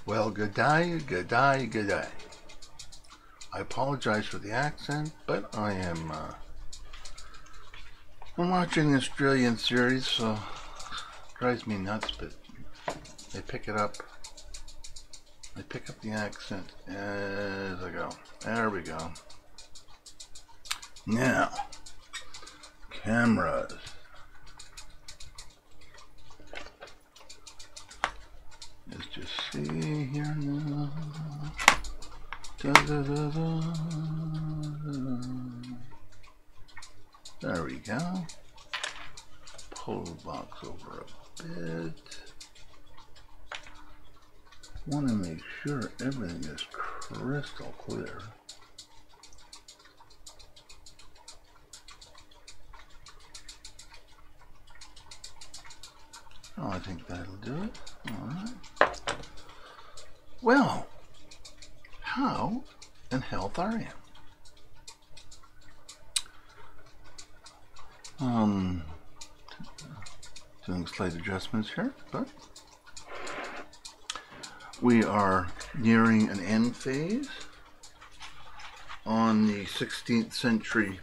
Well, good day, good day, good day. I apologize for the accent, but I'm watching the Australian series, so it drives me nuts, but they pick it up. I pick up the accent as I go. There we go. Now, cameras. Let's just see here now. Da, da, da, da, da. There we go. Pull the box over a bit. Want to make sure everything is crystal clear. Oh, I think that'll do it. All right. Well, how in health are you? Doing slight adjustments here, but we are nearing an end phase on the 16th century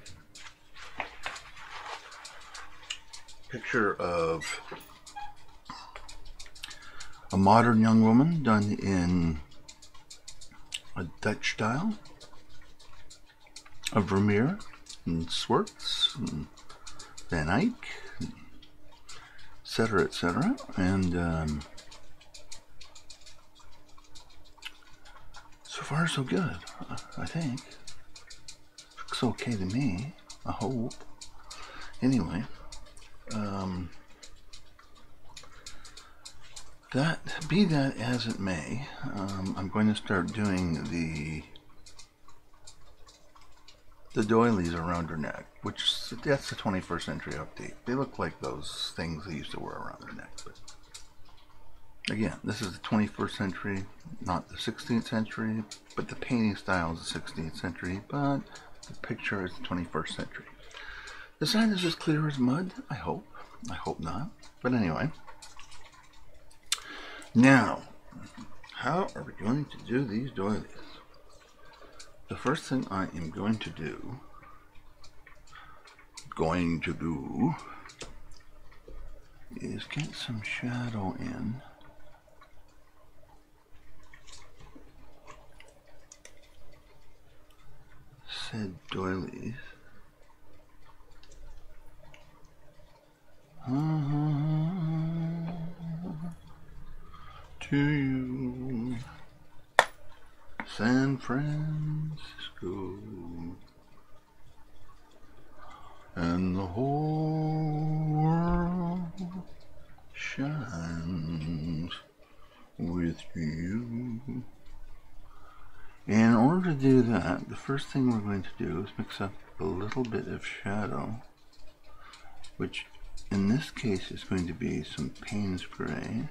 picture of a modern young woman done in a Dutch style of Vermeer and Swartz and Van Eyck, etc., etc. And so far so good, I think. Looks okay to me, I hope. Anyway, be that as it may, I'm going to start doing the doilies around her neck, which that's the 21st century update. They look like those things they used to wear around their neck, but again, this is the 21st century, not the 16th century, but the painting style is the 16th century, but the picture is the 21st century. The sign is as clear as mud, I hope. I hope not. But anyway. Now, how are we going to do these doilies? The first thing I am going to do is get some shadow in. Said doilies. To you, San Francisco, and the whole world shines with you. And in order to do that, the first thing we're going to do is mix up a little bit of shadow, which in this case is going to be some Payne's Gray,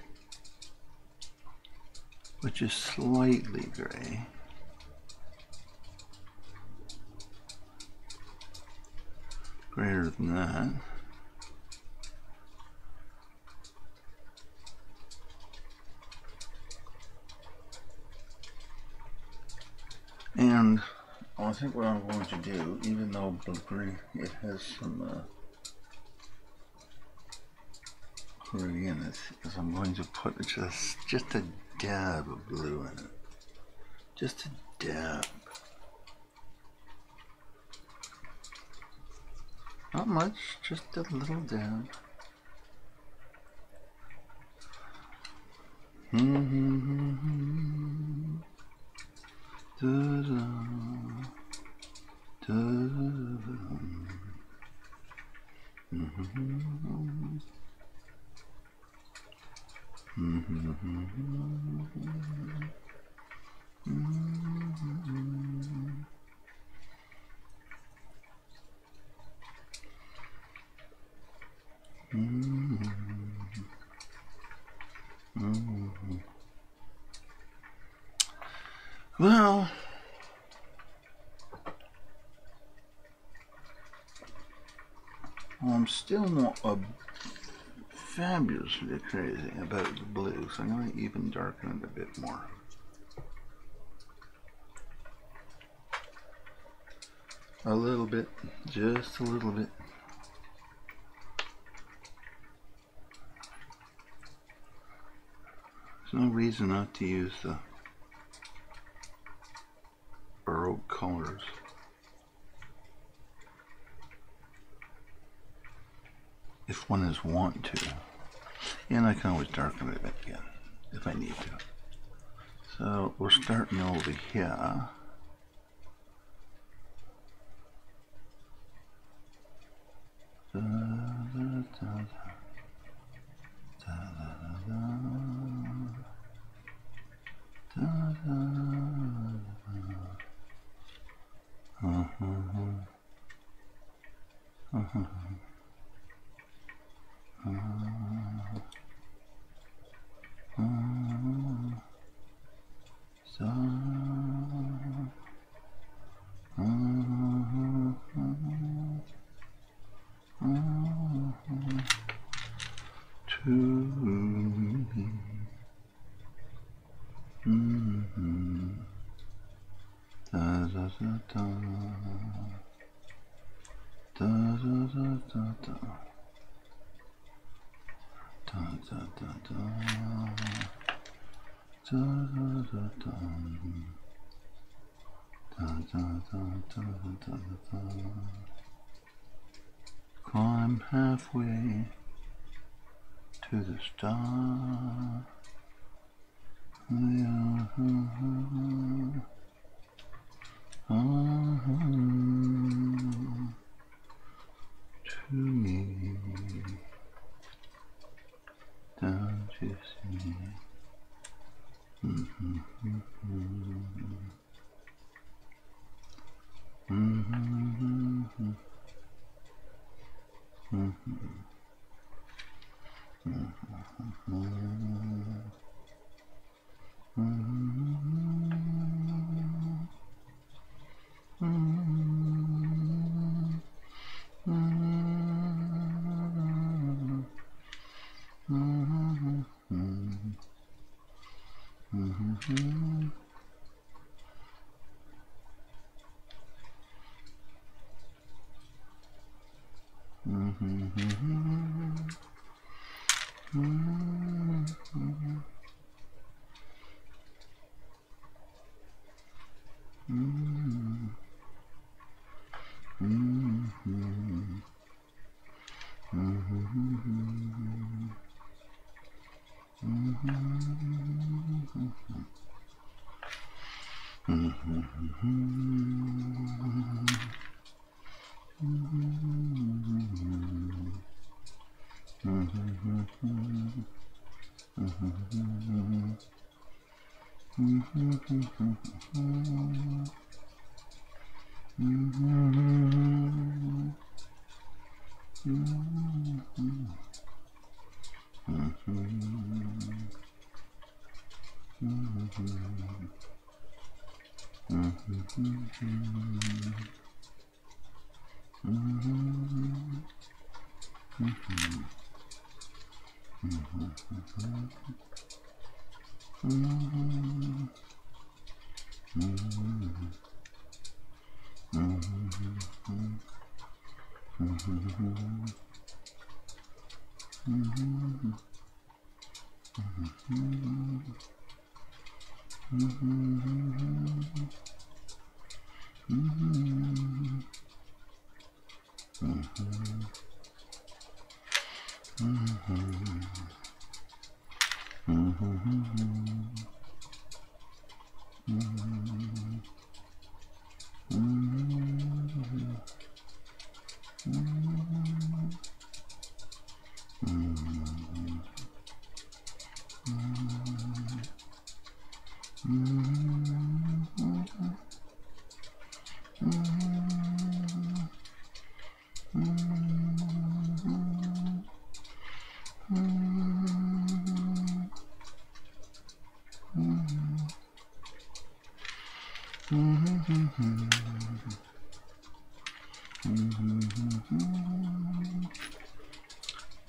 which is slightly gray. Greater than that. And I think what I'm going to do, even though blue it has some gray in it, is I'm going to put just a dab of blue in it. Just a dab. Not much, just a little dab. Da-da, da-da. Well, I'm still not a fabulously crazy about the blue, so I'm going to even darken it a bit more. A little bit, just a little bit. There's no reason not to use the Baroque colors. If one is want to. And I can always darken it a bit again if I need to. So we're starting over here. Da, da, da, da. Da, da, da, da. Da, da, to me. Da, da, da, da. Da, da, da, da, da. Da, da, da, da. Da, da, da, da. Da, da, da, da, da, da. Climb halfway to the star. To me, don't you see?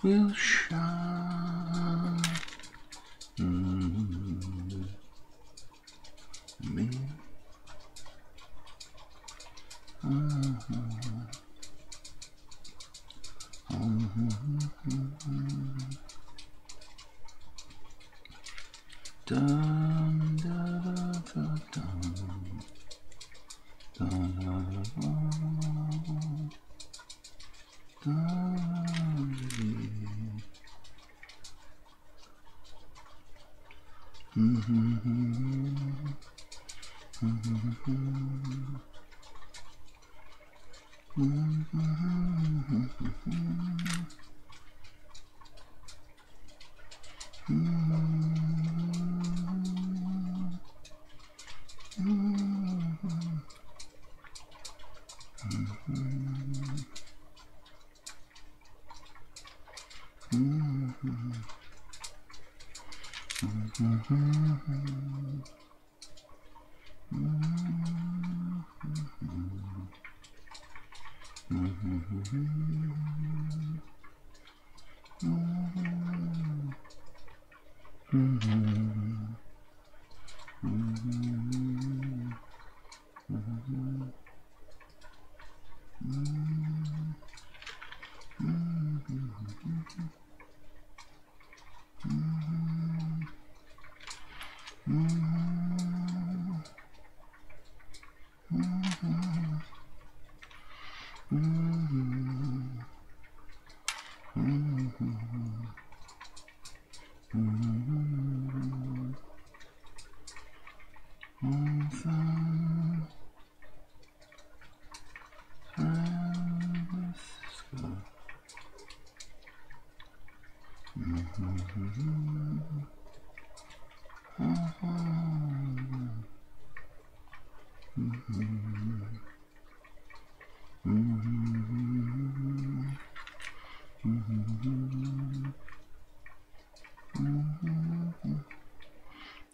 will shine. Me. Dun, da, da, da, dun. Dun, da, da, dun,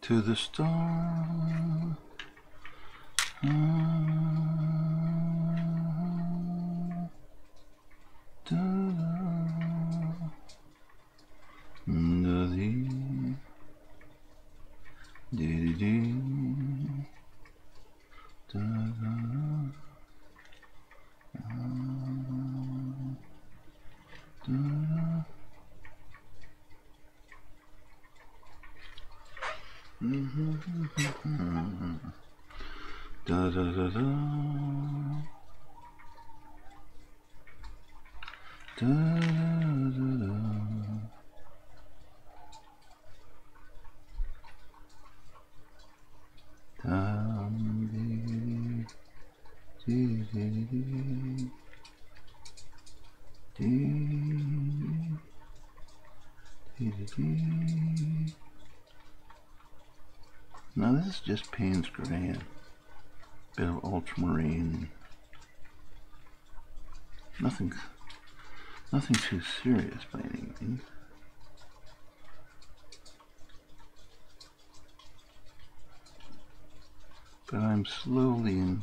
to the star. Da da da da. Da da da. Now this is just Payne's Gray, a bit of ultramarine. Nothing too serious by any means. But I'm slowly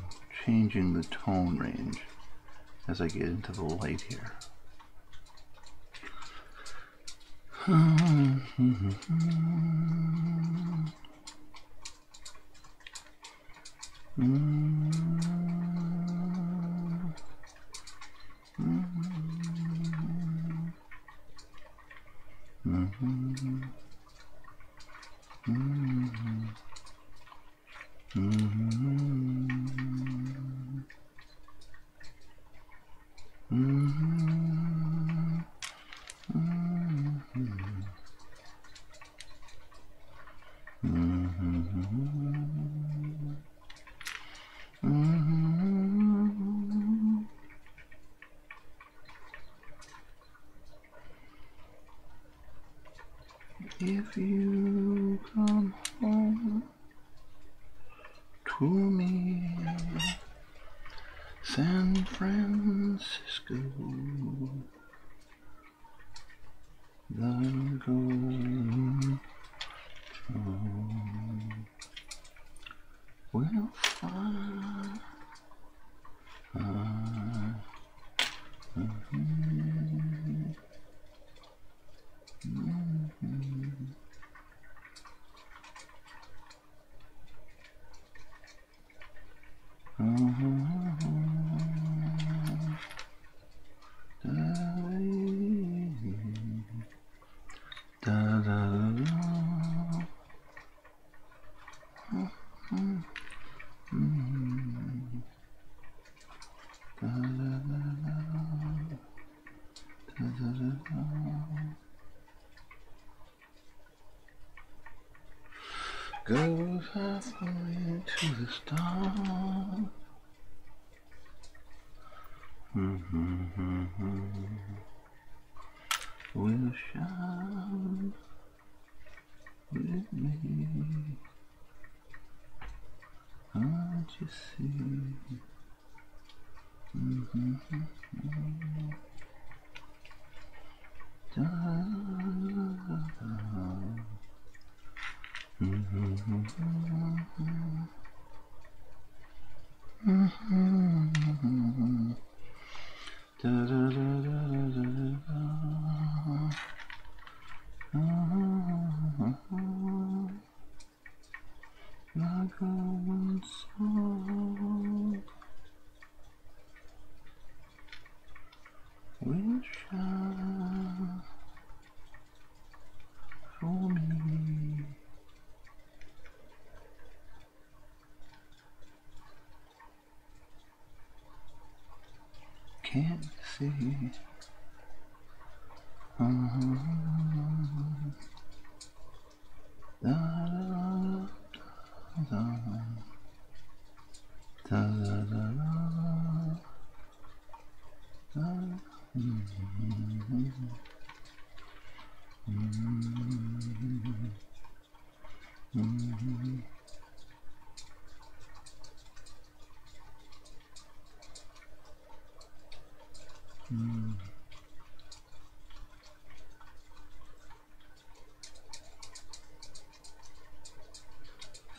changing the tone range as I get into the light here. If you come home to me, San Francisco, the golden throne will fly. Go halfway to the stars. Will shine with me. Can't you see? Like a one song will shine for me. Can't see.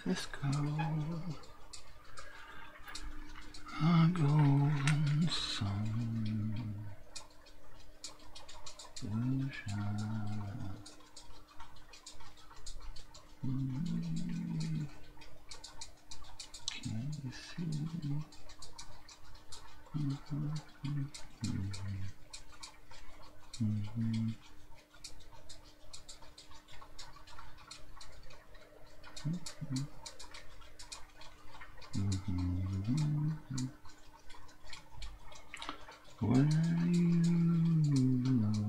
Cisco, a golden sun will shine. Can you see? Where you belong.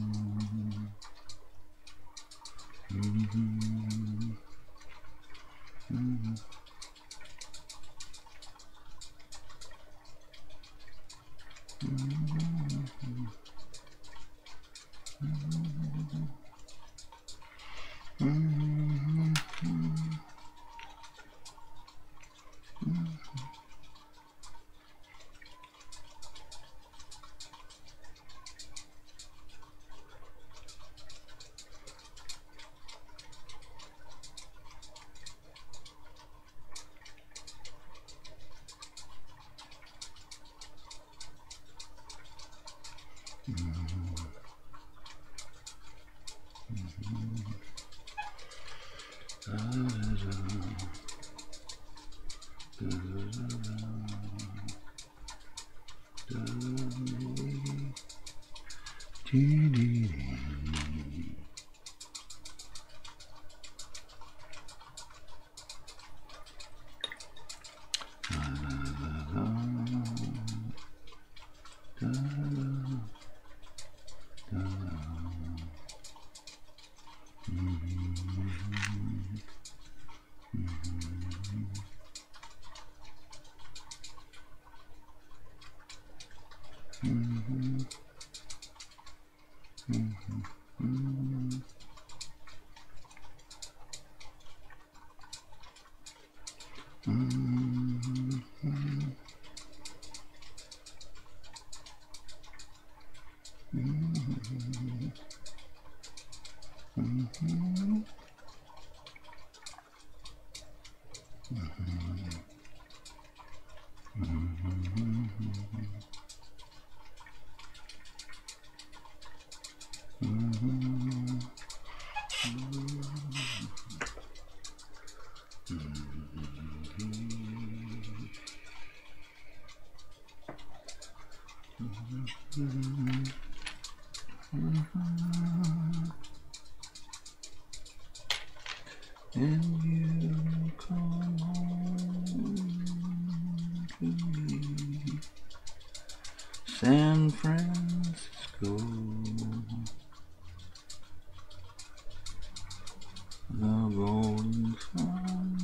And you come home to me, San Francisco, the golden sun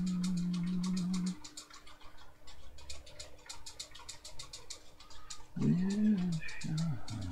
will shine on me.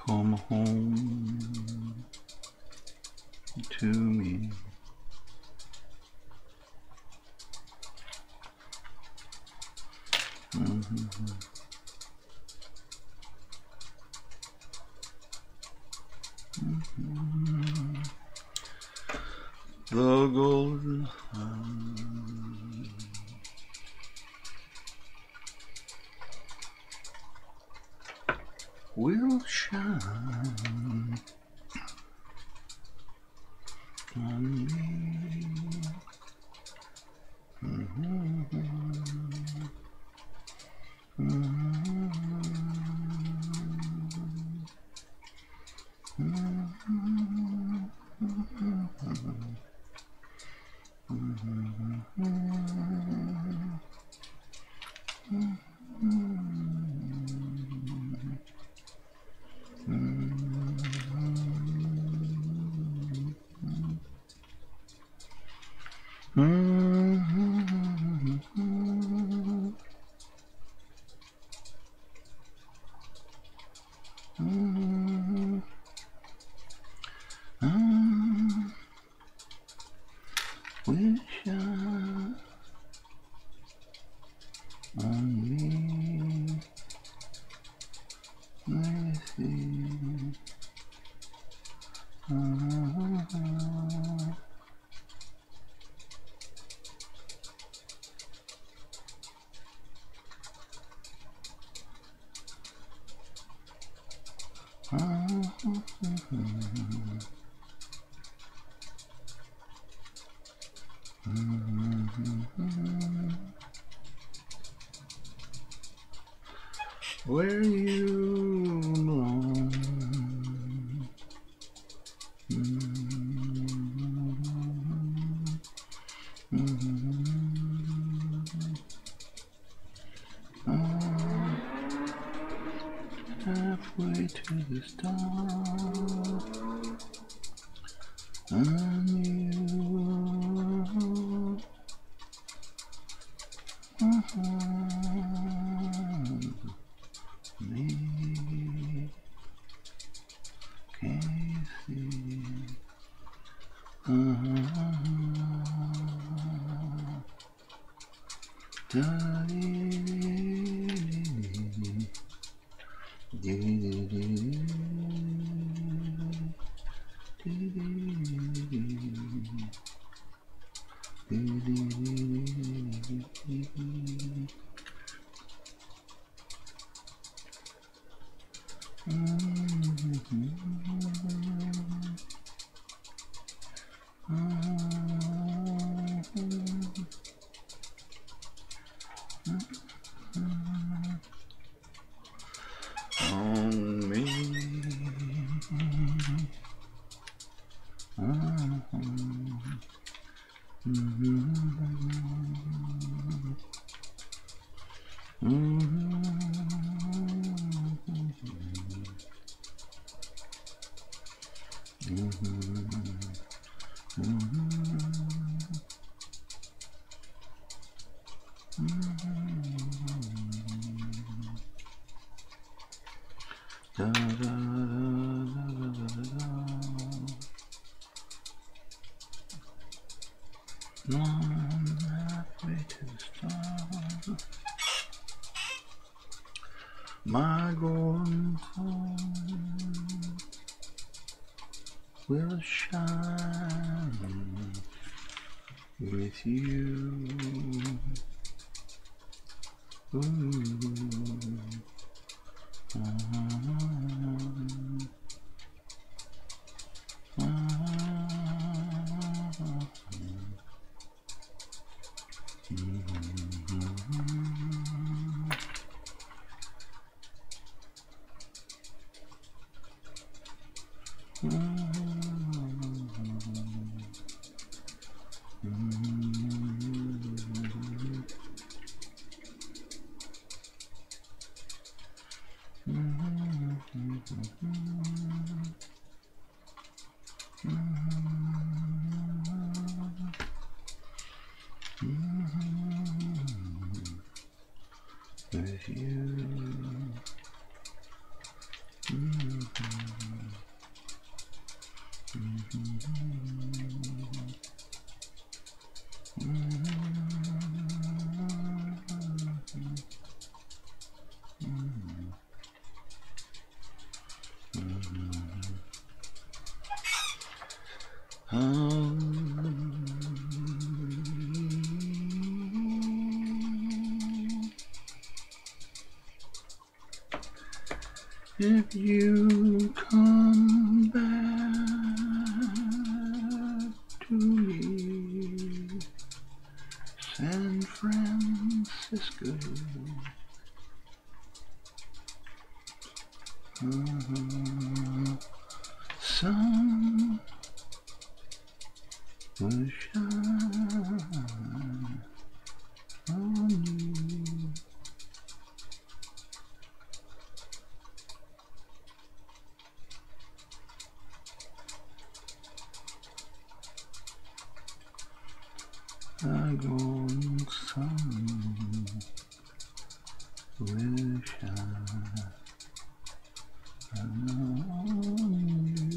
Come home to me. The golden sun will shine on me. Will shine on me. Let's see. Where you belong. Halfway to the stars, and you. Me can't see. Da-dee-dee-dee. On me. Da, da, da, da, da, da, da. Long halfway to the stars, my golden home will shine with you. With you. If you come back to me, San Francisco, sun will shine on you. The golden sun will shine on you.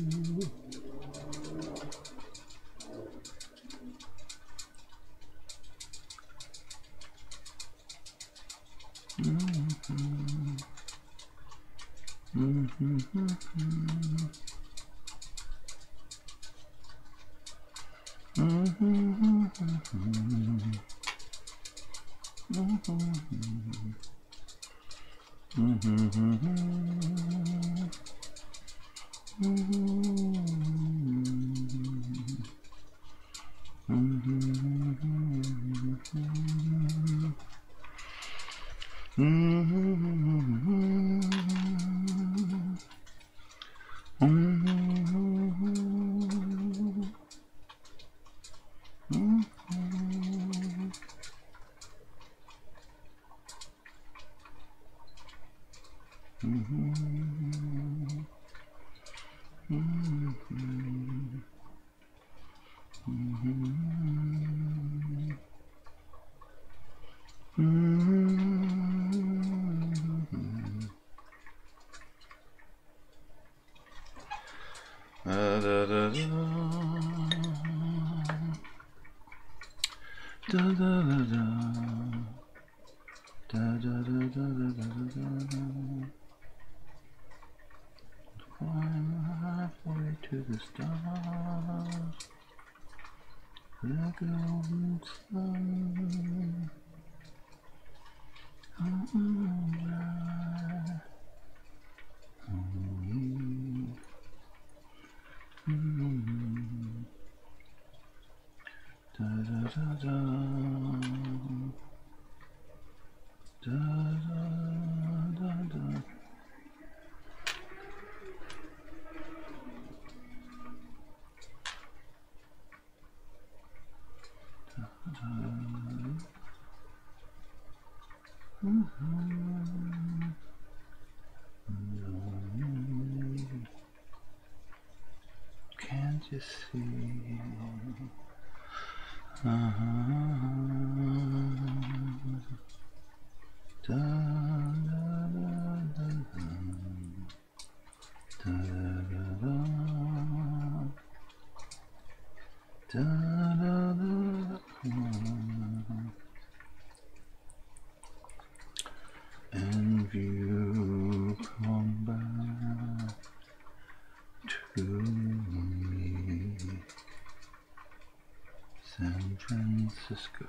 Da da da da da da da da da da. Climb halfway to the stars, the golden sun Can't you see? And you come back to me, San Francisco.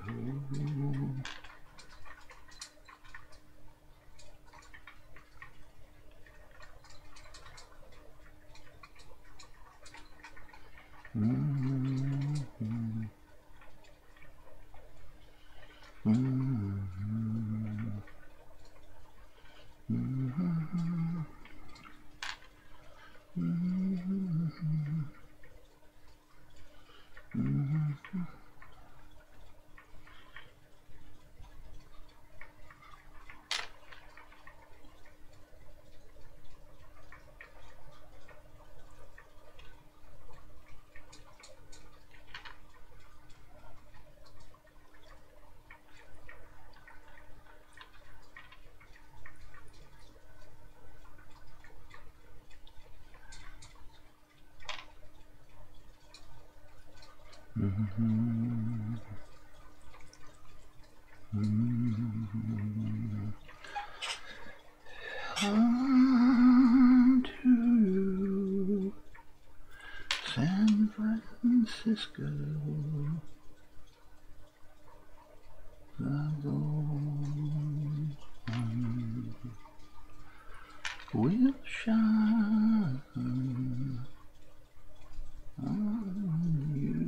On to San Francisco, the golden sun will shine on you.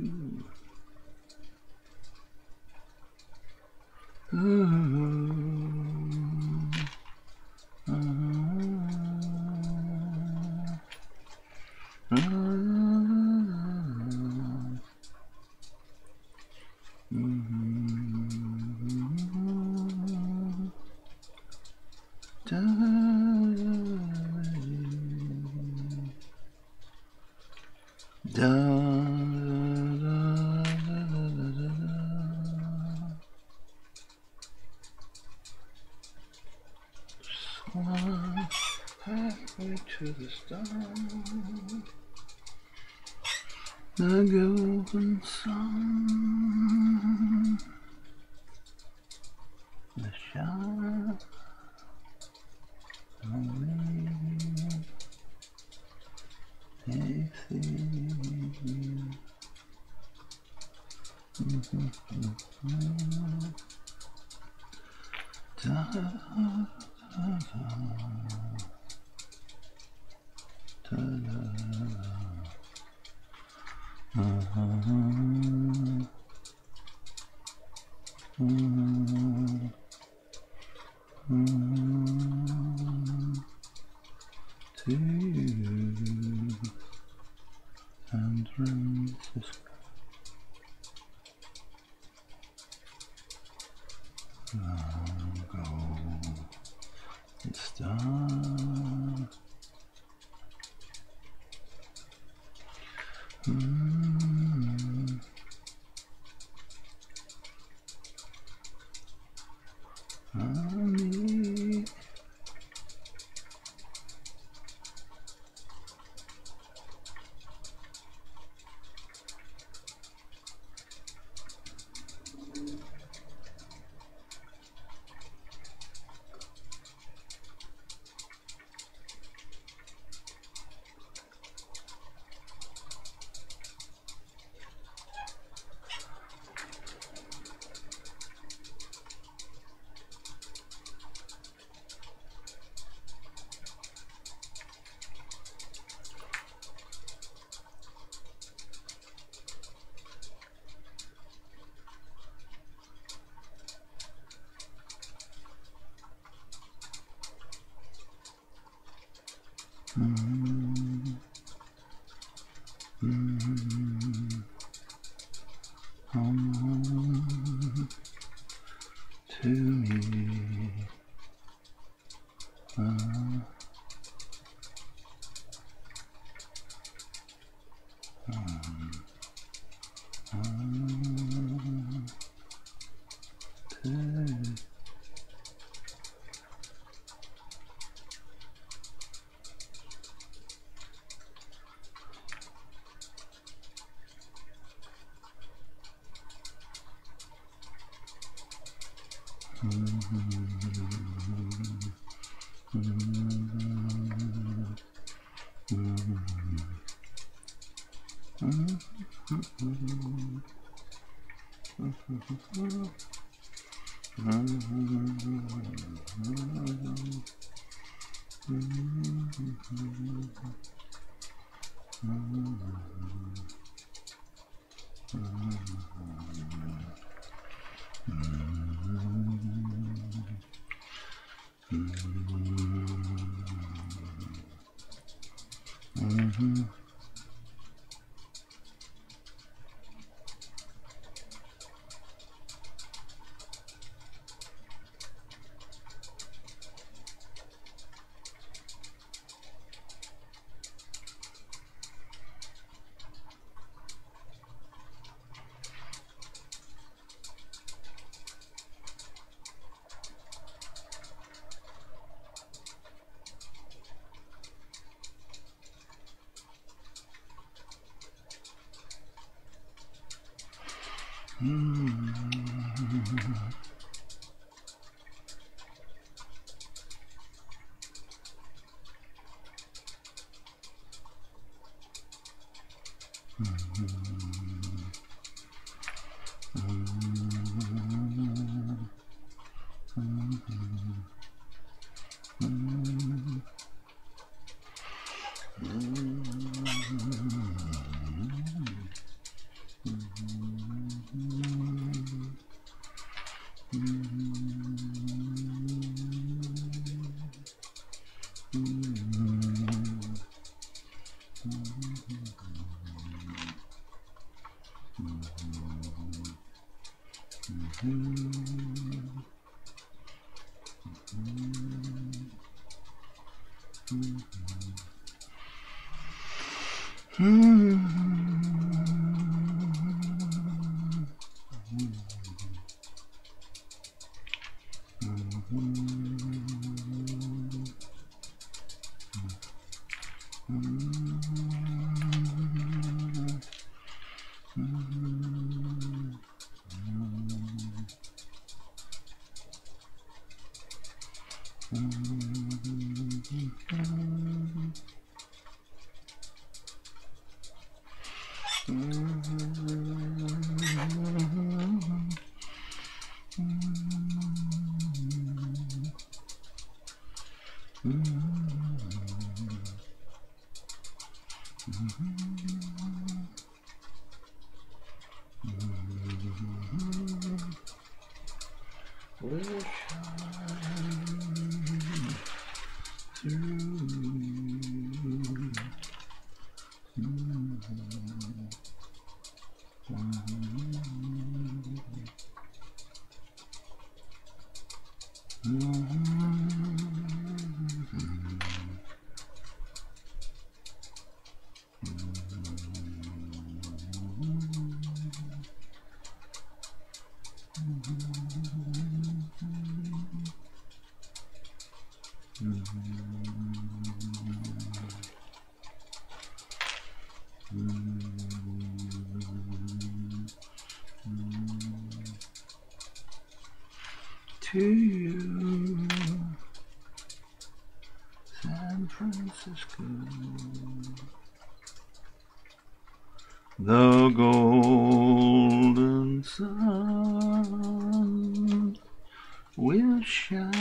Halfway to the stars, the golden sun, the shine on me, takes to San Francisco. Go, star. Me. Mm-hmm. Mm-hmm. Come home to me. To you, San Francisco, the golden sun will shine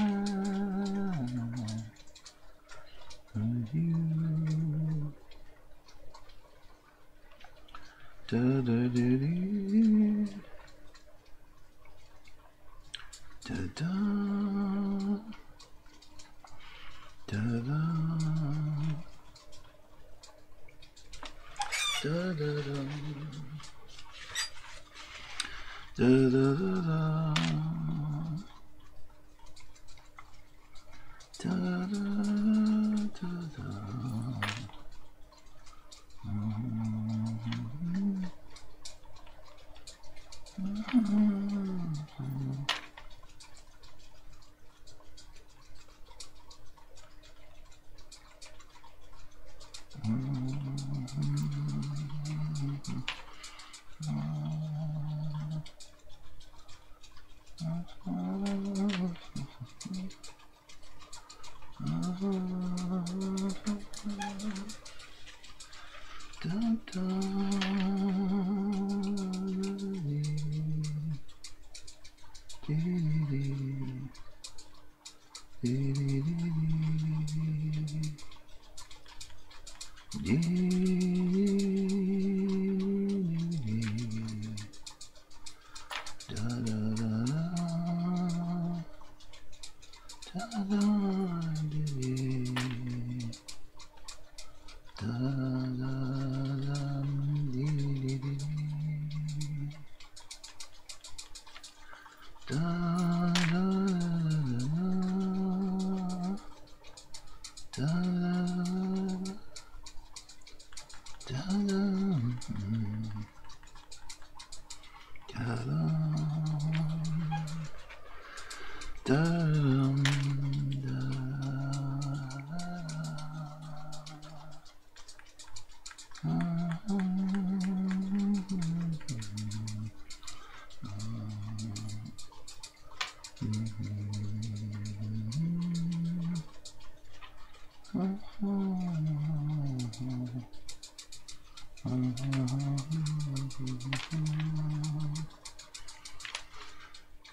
on you. Da da da da da da da.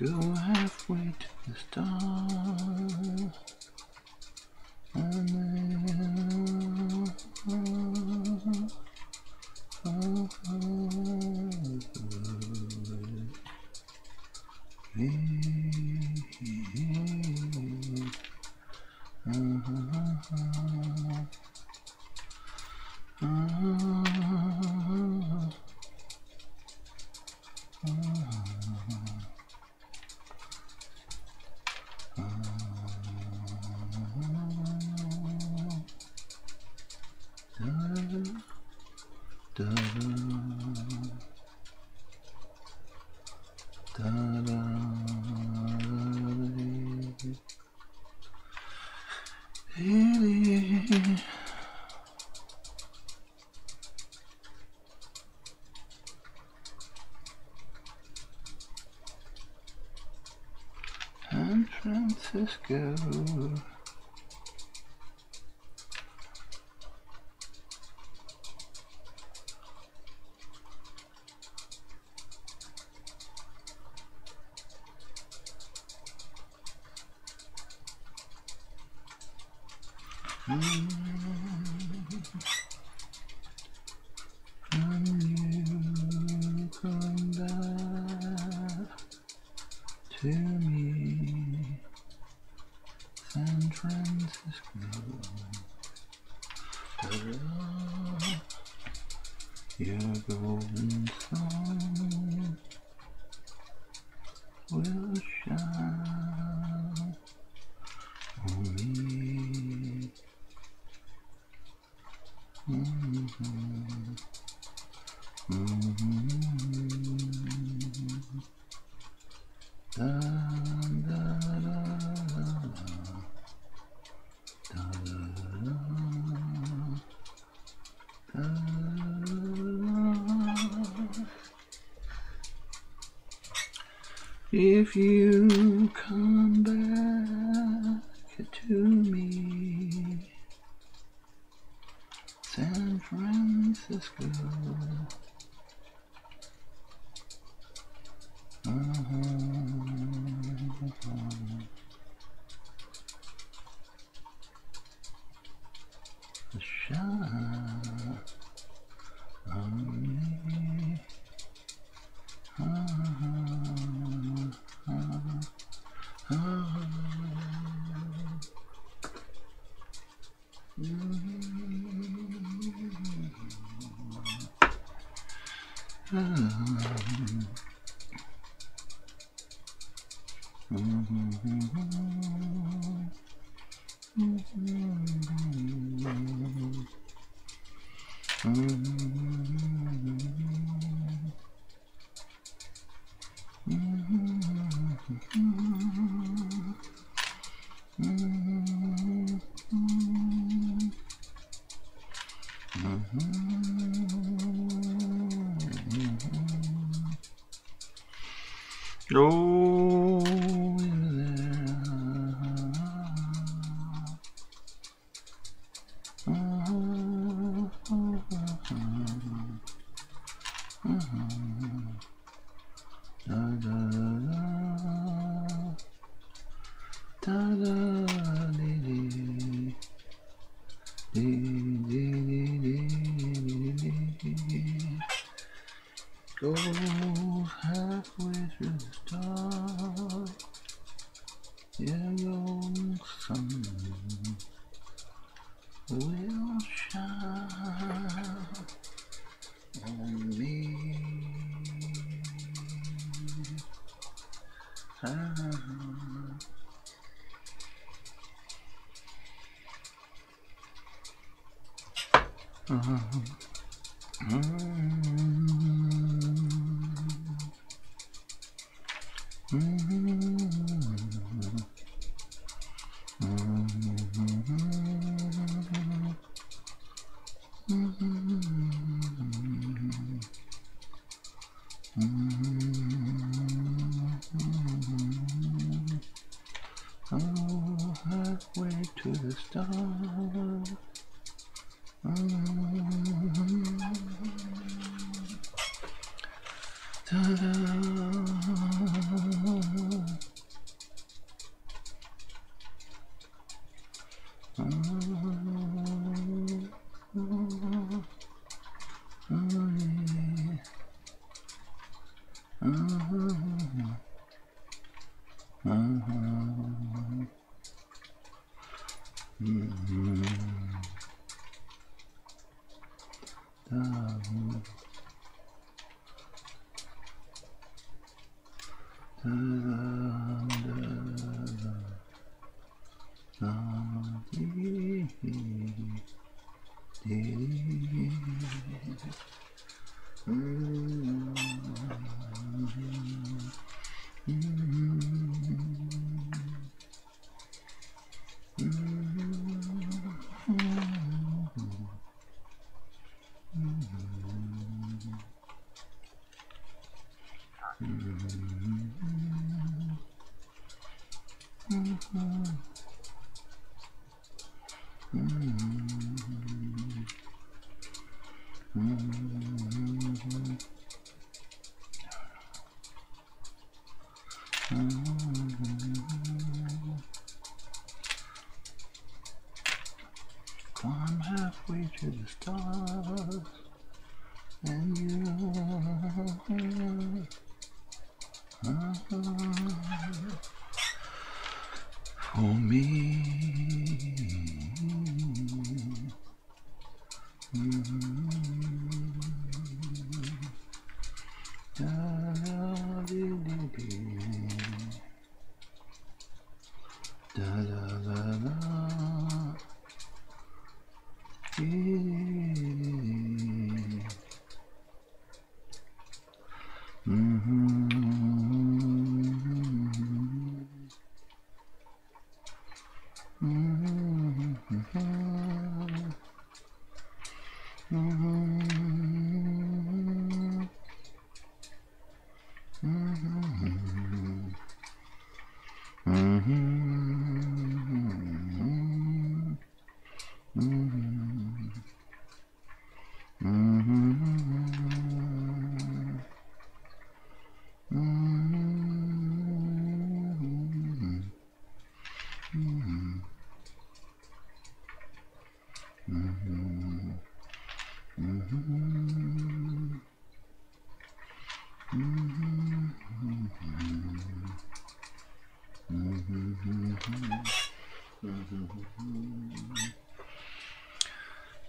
Go halfway to the stars, and San Francisco. When you come back to me, San Francisco, your golden sun will shine on me. If you come back to me, San Francisco, shine on me. Oh, goes halfway through the stars. Yeah, your sun will shine on me. Oh, halfway to the stars. I'm halfway to the stars, and you for me.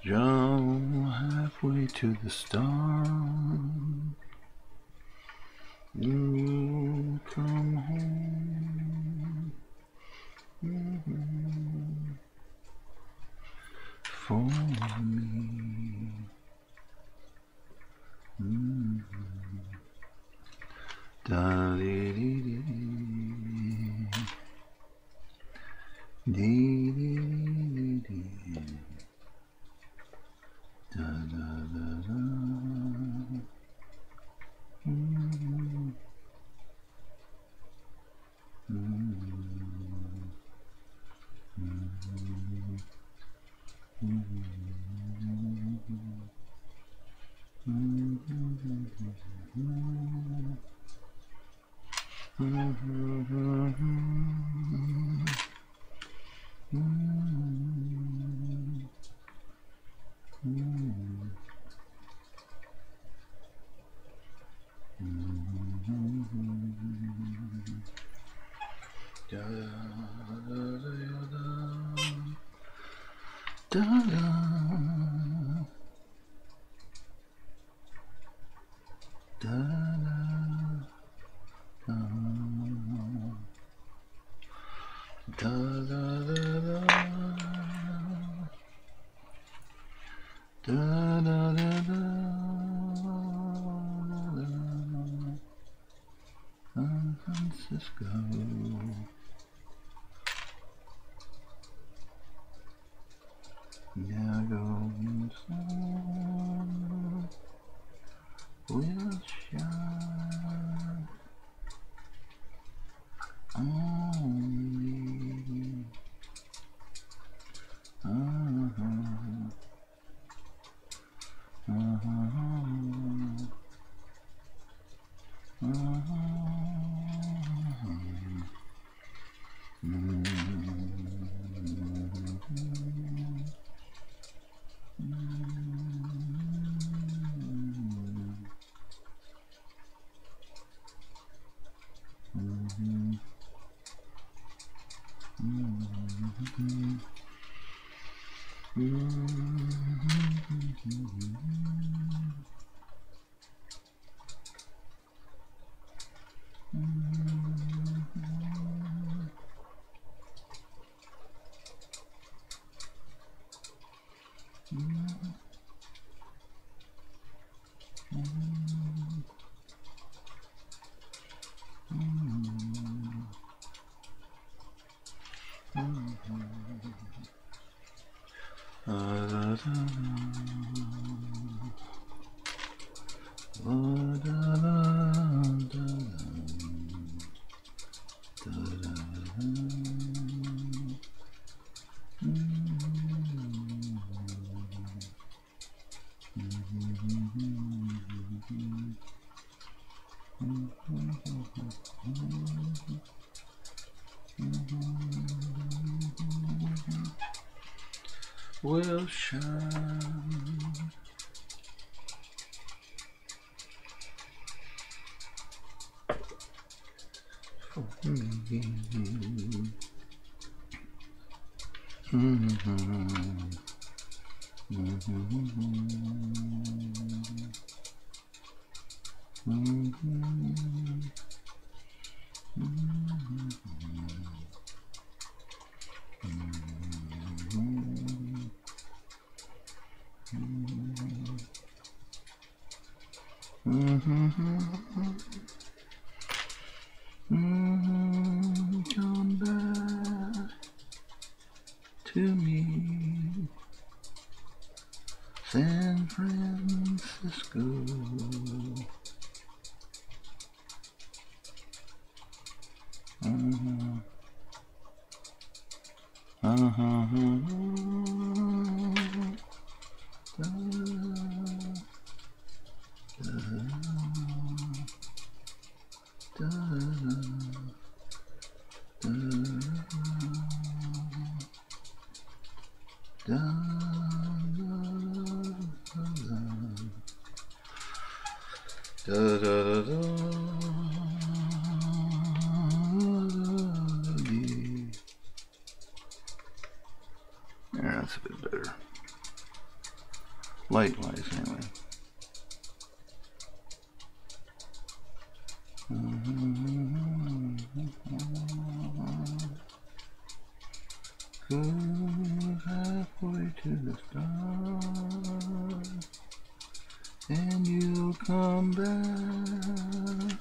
Jump halfway to the stars. You come home for me. Da dee dee dee dee dee dee. Da da da da. San Francisco. Now going sun will shine on me. Will shine for me. Come back to me, San Francisco. Yeah, that's a bit better. Light wise, anyway. Go halfway to the stars, and you'll come back.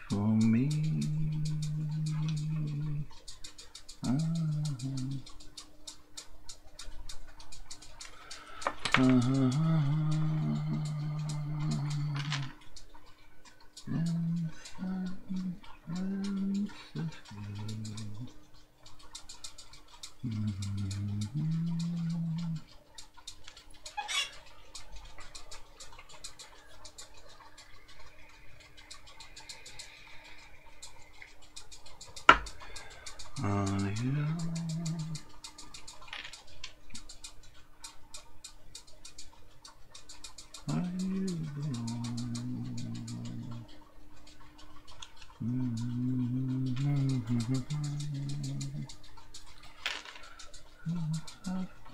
For me. On a hill, are you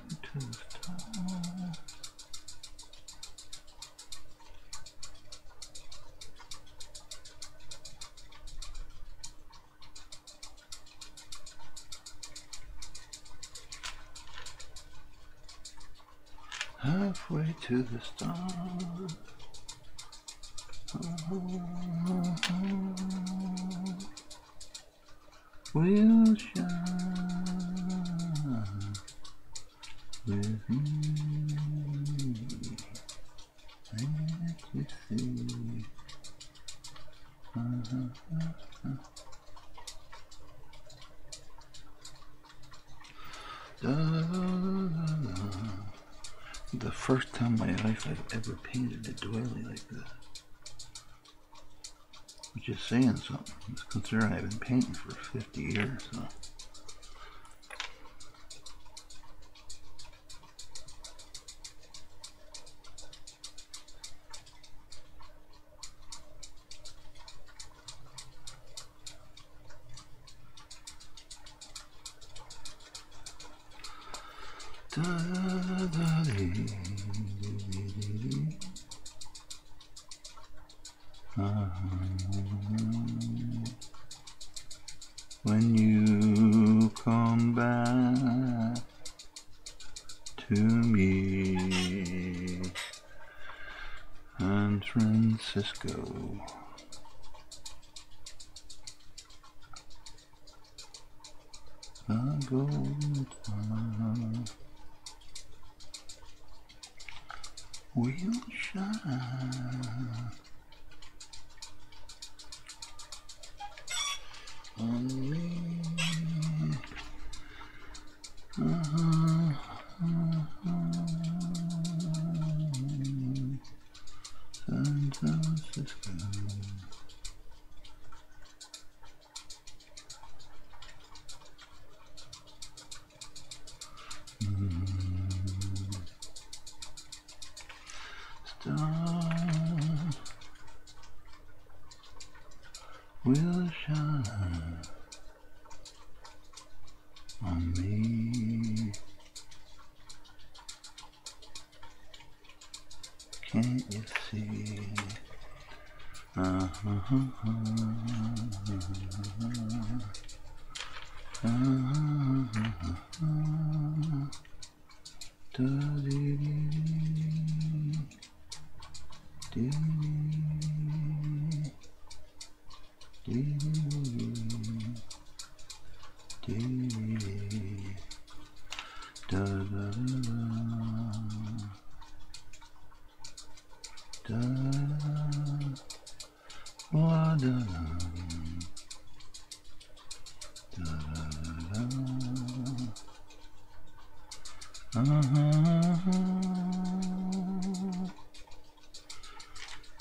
to the stars. Halfway to the stars. We'll shine with me. Let you see. The first time in my life I've ever painted a doily like this. I'm just saying something. Considering I've been painting for 50 years, so. When you come back to me, San Francisco. A golden town will shine on me. San Francisco. Stars will shine on me. Can't you see?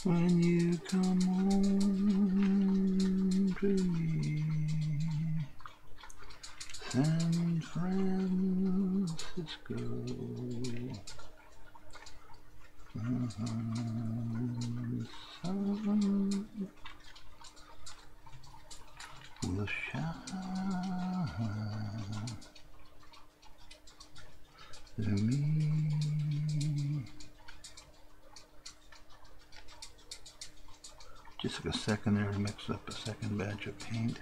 When you come home to me, San Francisco. The sun will shine through me. Just a second there to mix up a second batch of paint.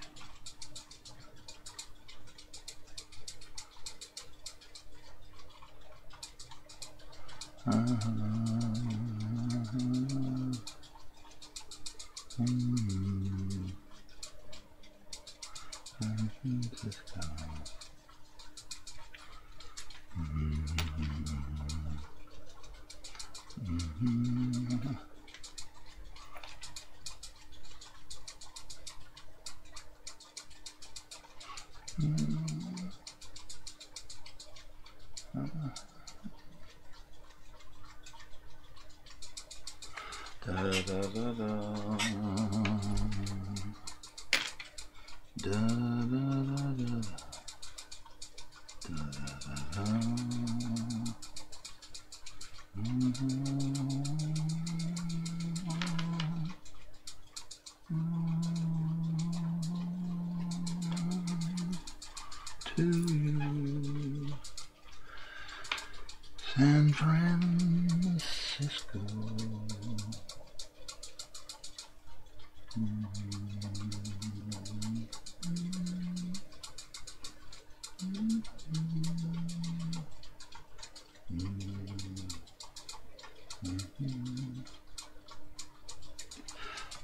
Da da da da da da da da to you, San Francisco.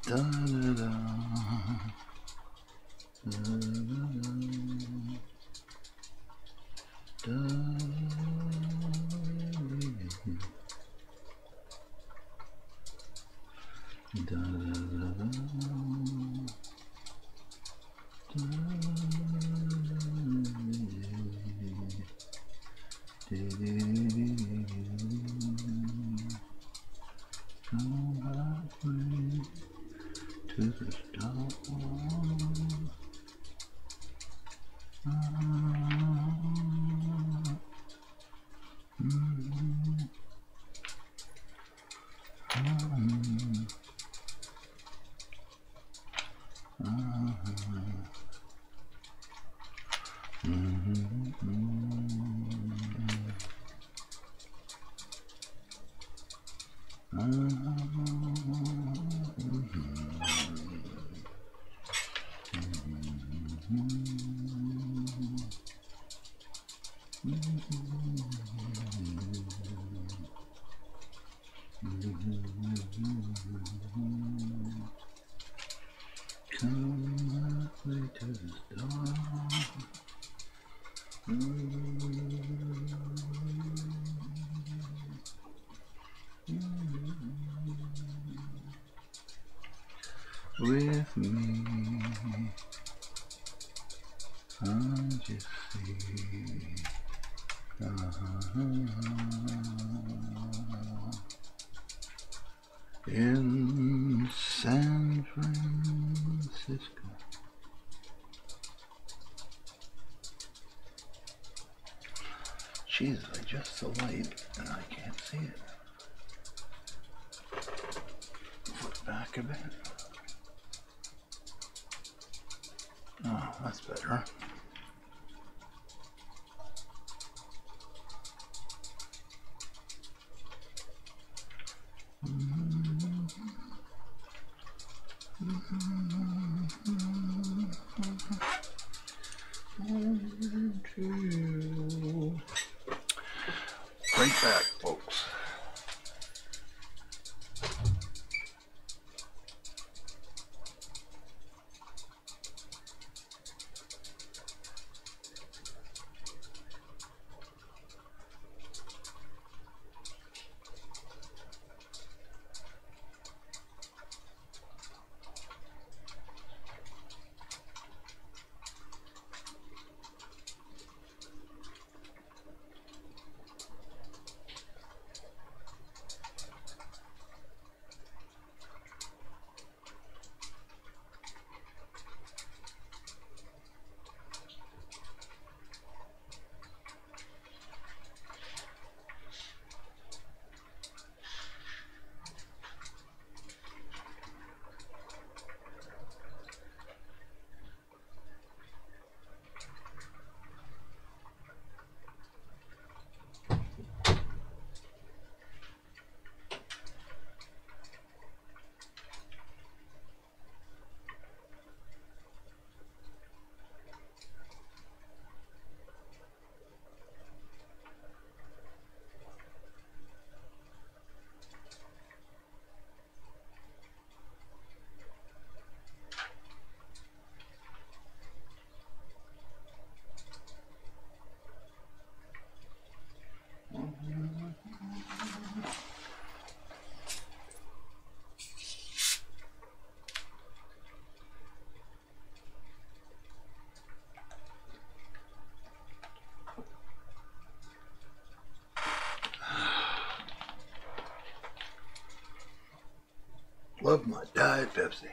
Da da da da da to the stars. Come halfway to the stars. With me, can't you see? In San Francisco. Jesus, I just the light and I can't see it. Flip back a bit. Oh, that's better. Right back, folks. love my Diet Pepsi.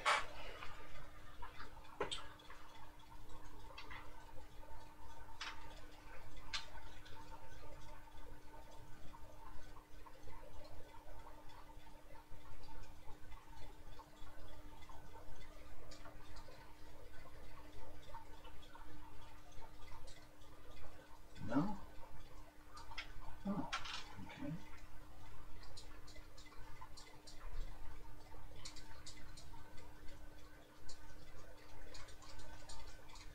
No? Oh, okay.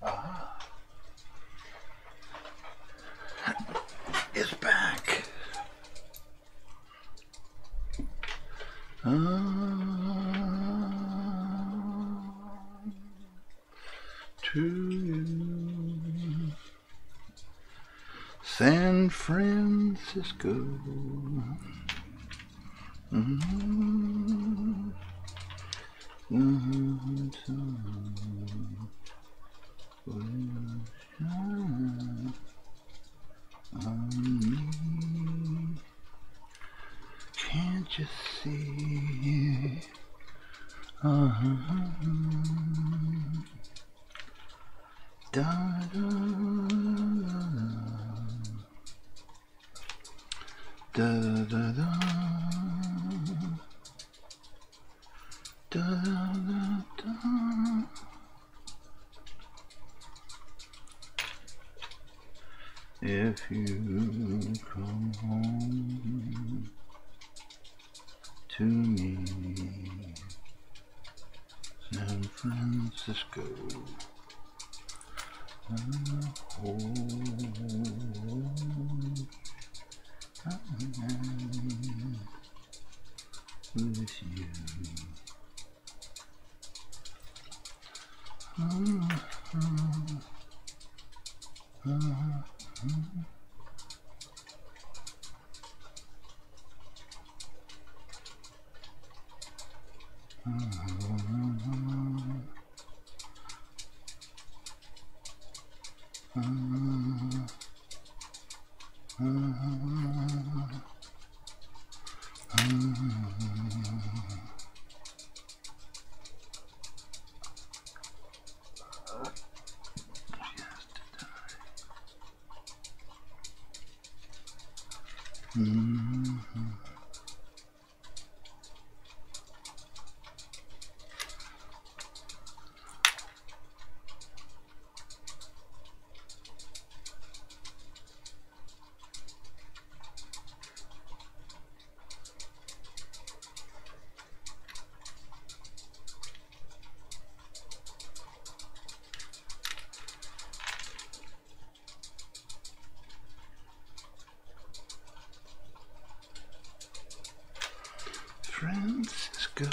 Aha. It's back. To you, San Francisco. Can't you see? Da, da, da, da, da, da, da, da. If you come home to me, San Francisco, with you. Francisco.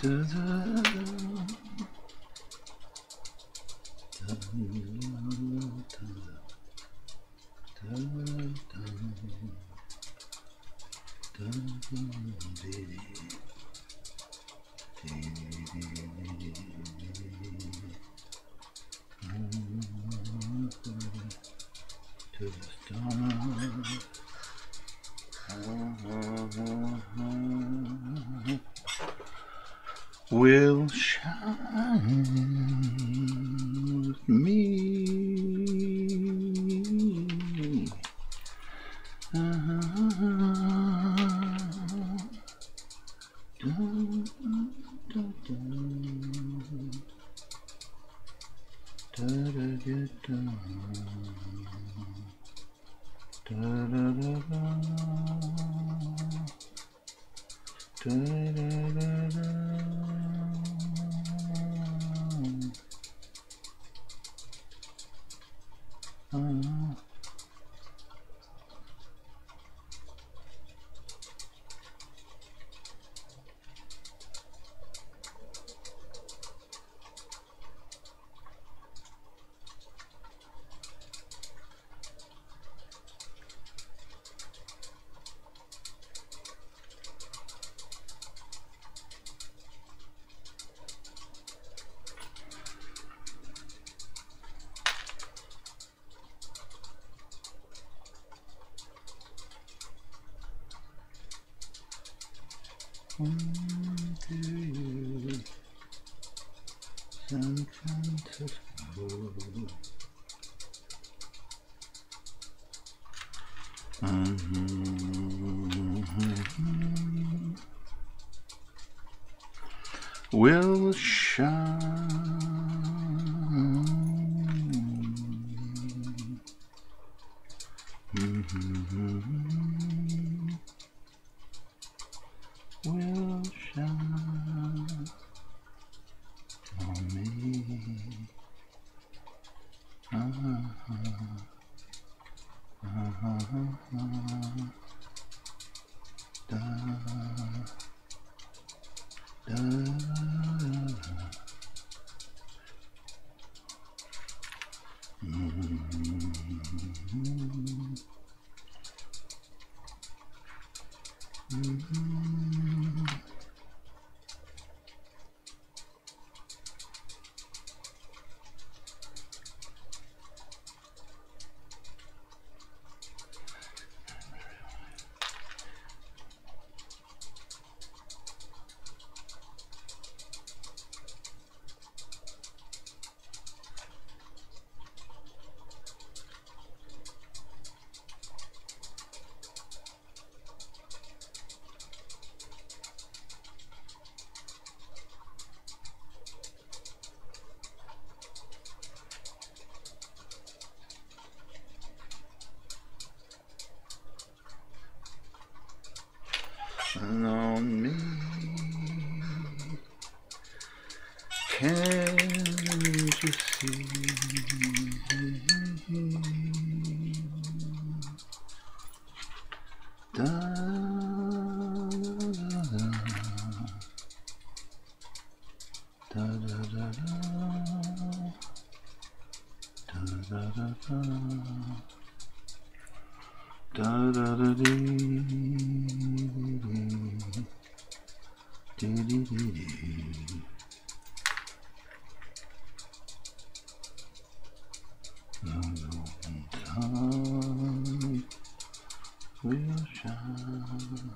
Da, da, to the stars. Will shine with me. to you, San Francisco. Will shine. Will shine on me. Da, da, and on me. Can't you see? Da, da, da, da, da, da, da, da, da, da, da, dee. Time will shine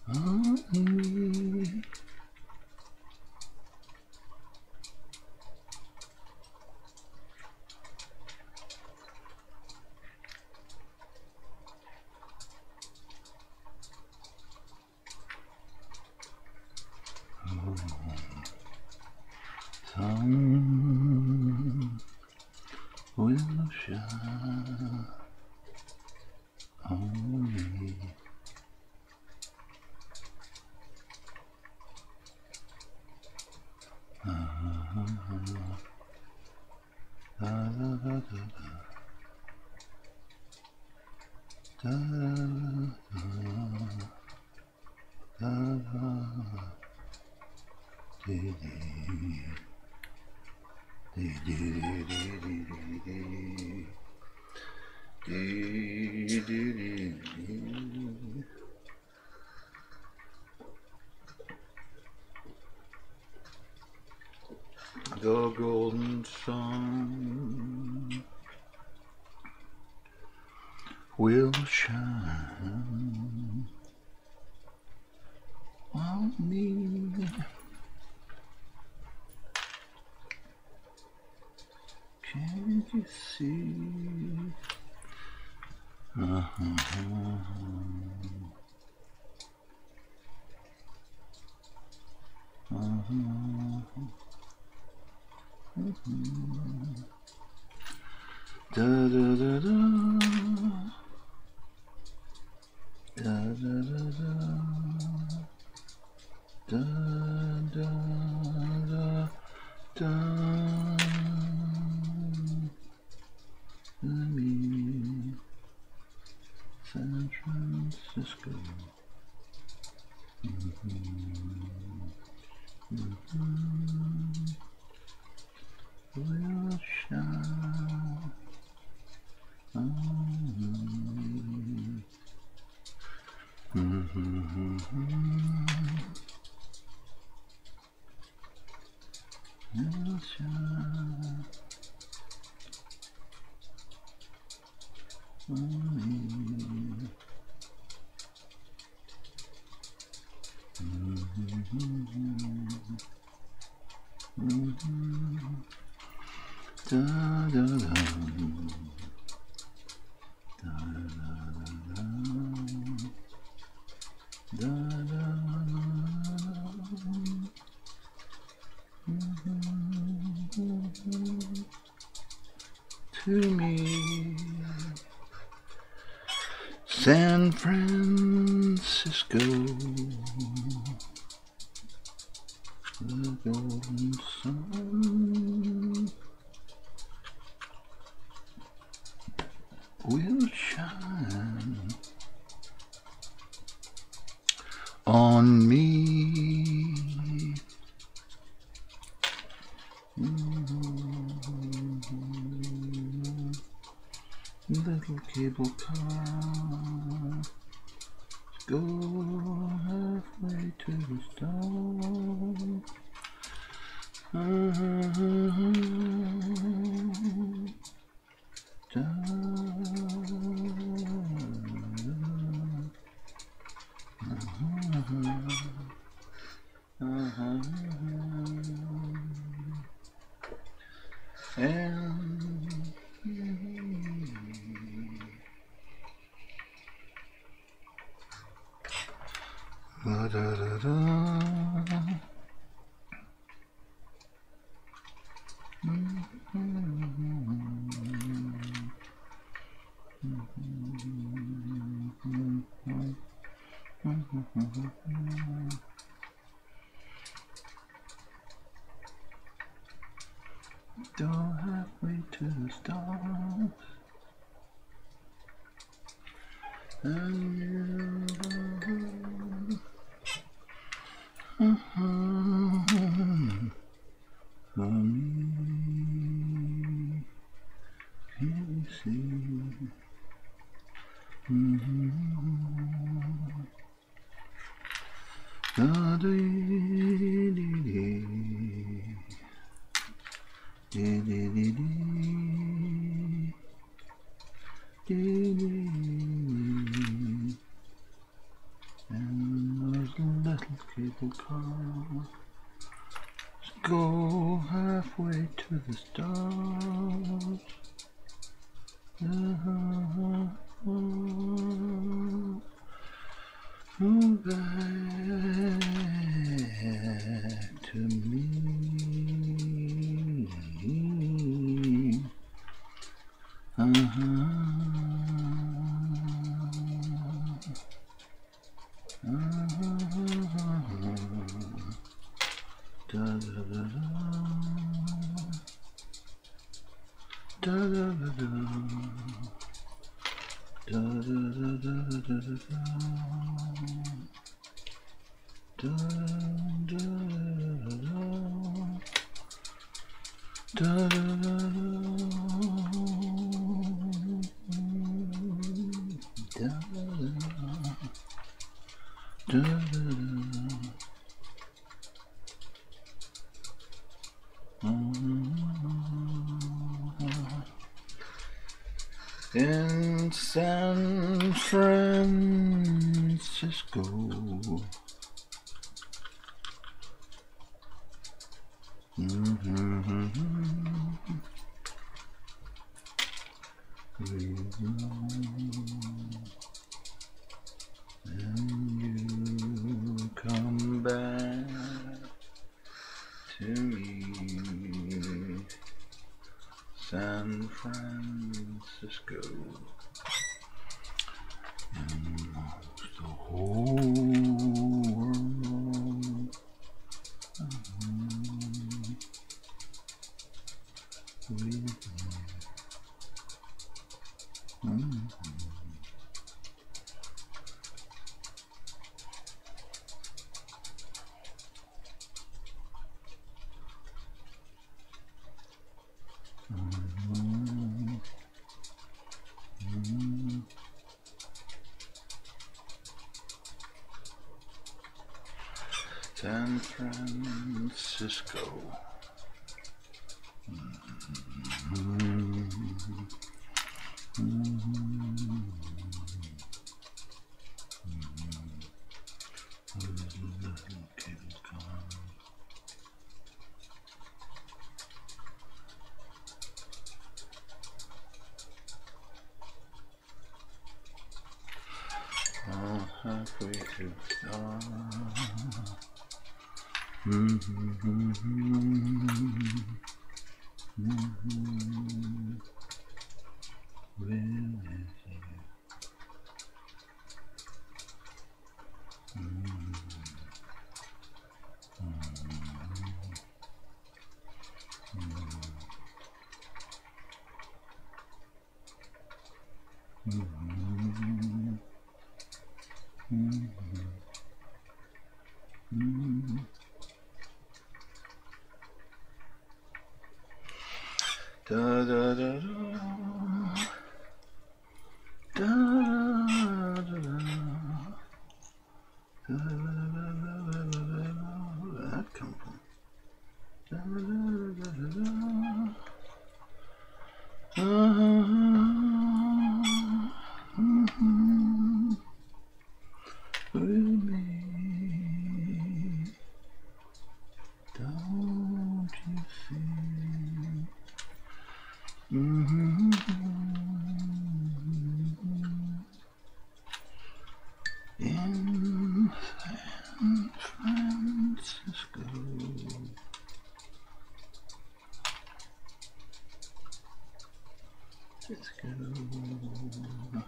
on me. Sun will shine on me. Da, da, da, da, da, da, da, dee, dee, dee, dee, dee, dee, dee, dee, dee. The golden sun will shine on me. Can't you see? Da da da da, da da da da, da da da da. Me, San Francisco. Will shine on me. Will shine on me. Da, da, da. Da, da, to me, San Francisco, the golden sun will shine on me. Little cable car, go halfway to the stars. Go halfway to the stars, and you for me, can you see? And those little cable cars go halfway to the stars. Back to me. Da, da, da, da. Da, da, da, da. Da, da, da, da, da, da, da. Da, da, da, da. Da, da, da, da, da. In San Francisco, and you come back to me, San Francisco, and the whole world. San Francisco. halfway through dawn. Where is you? Da da da da da da da. Where'd that come from? Da da da da da. With me, don't you see? In San Francisco, I know when you are.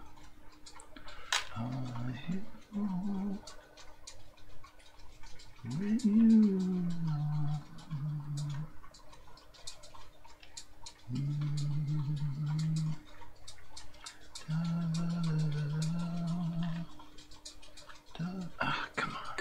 Ah, come on.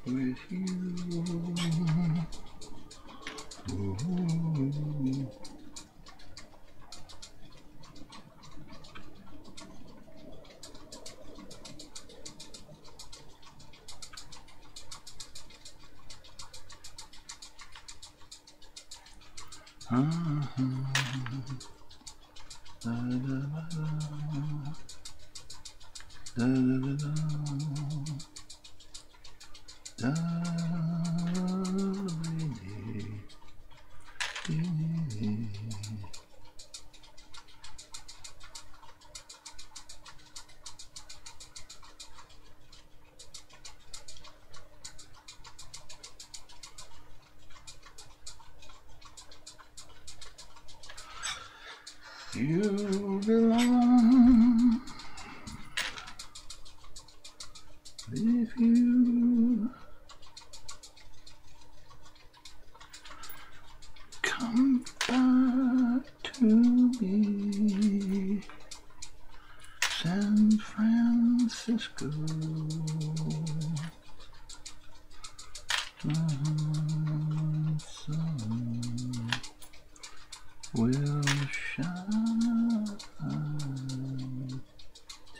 With you. You belong if you come back to me, San Francisco. Sun will shine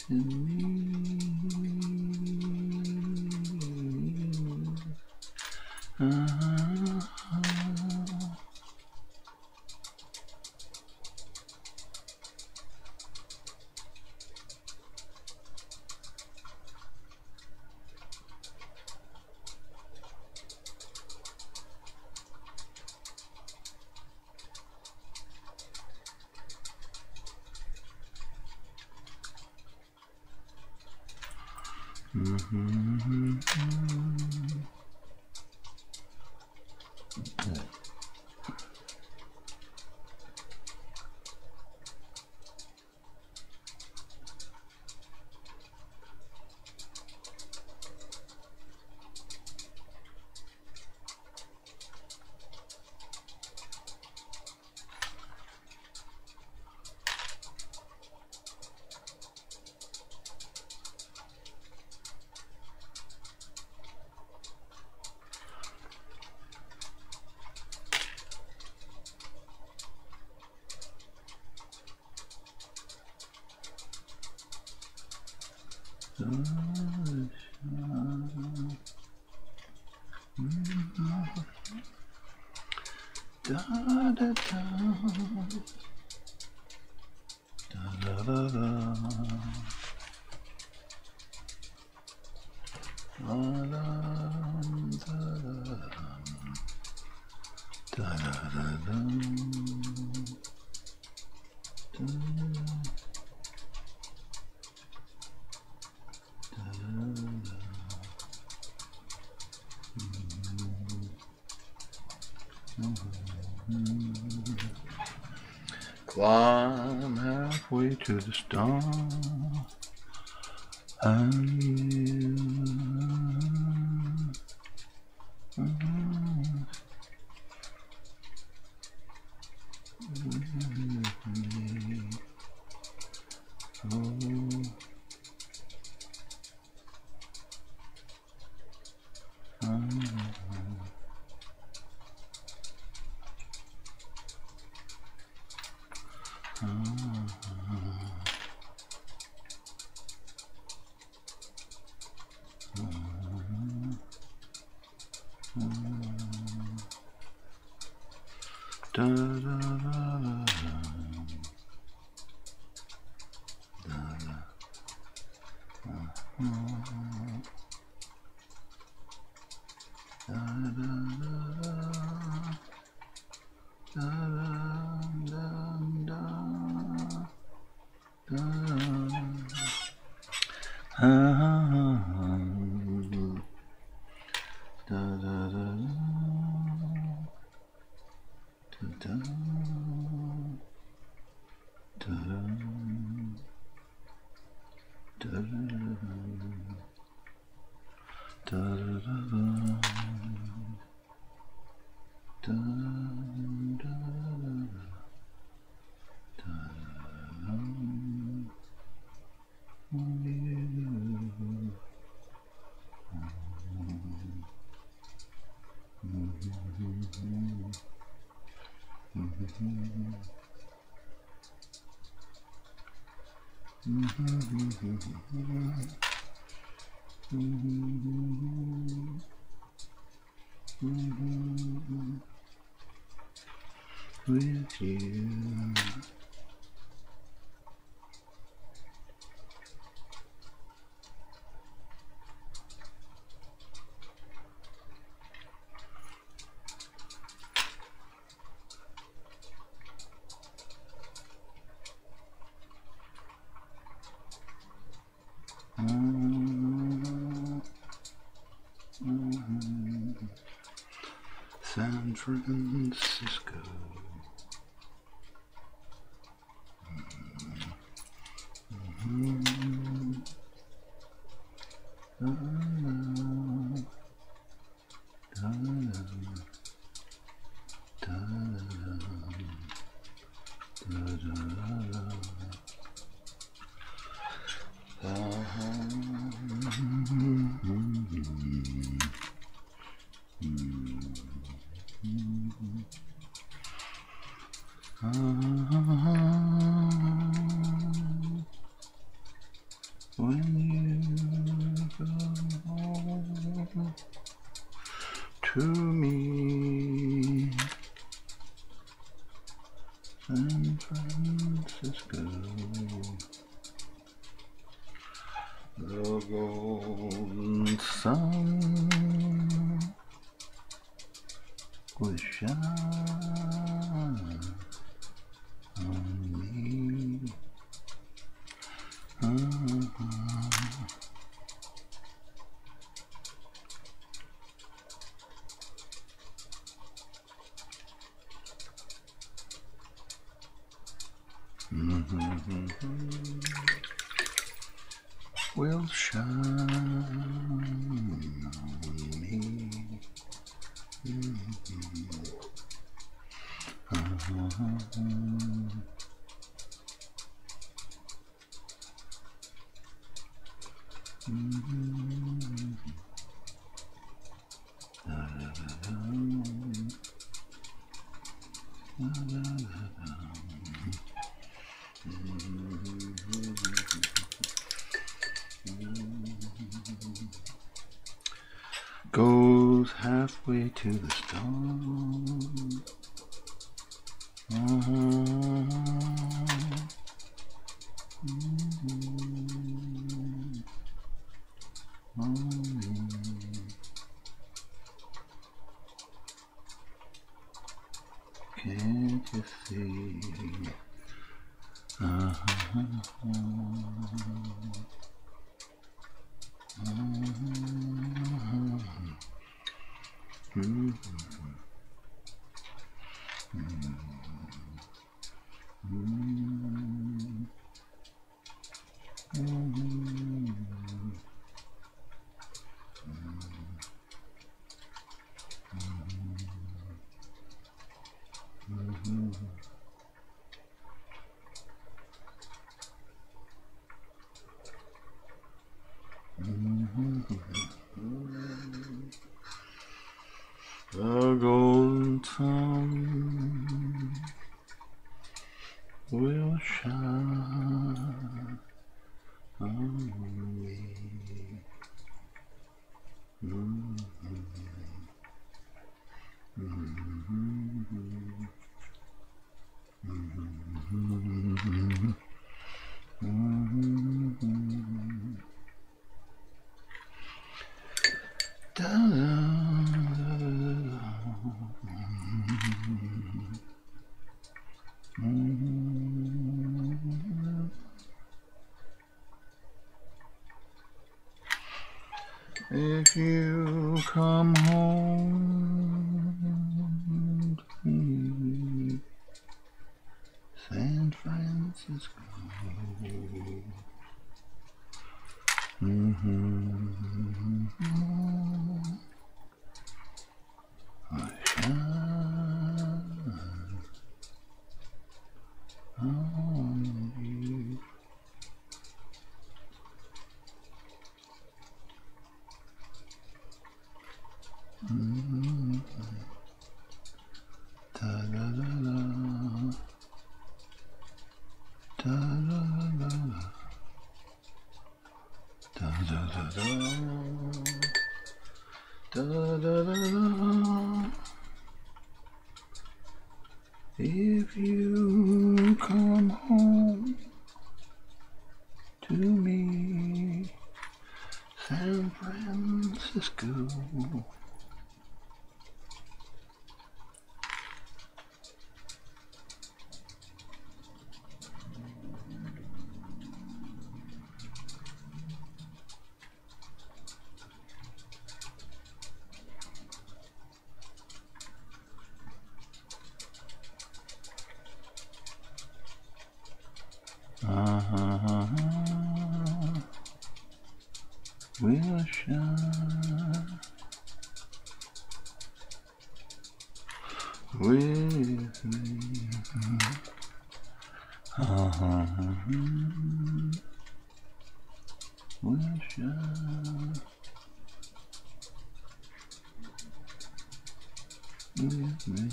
to me. Climb halfway to the star, and you da, da, da, with you. San Francisco. When you go home to me, San Francisco, the golden sun will shine on me. Will shine on me. goes halfway to the stone. Can't you see? The golden sun will shine on me. If you come home to me, San Francisco, I shine on you. Da la la la, da la la la, da da da da, da da da da. If you come home to me, San Francisco. Will shine with me. Will shine with me.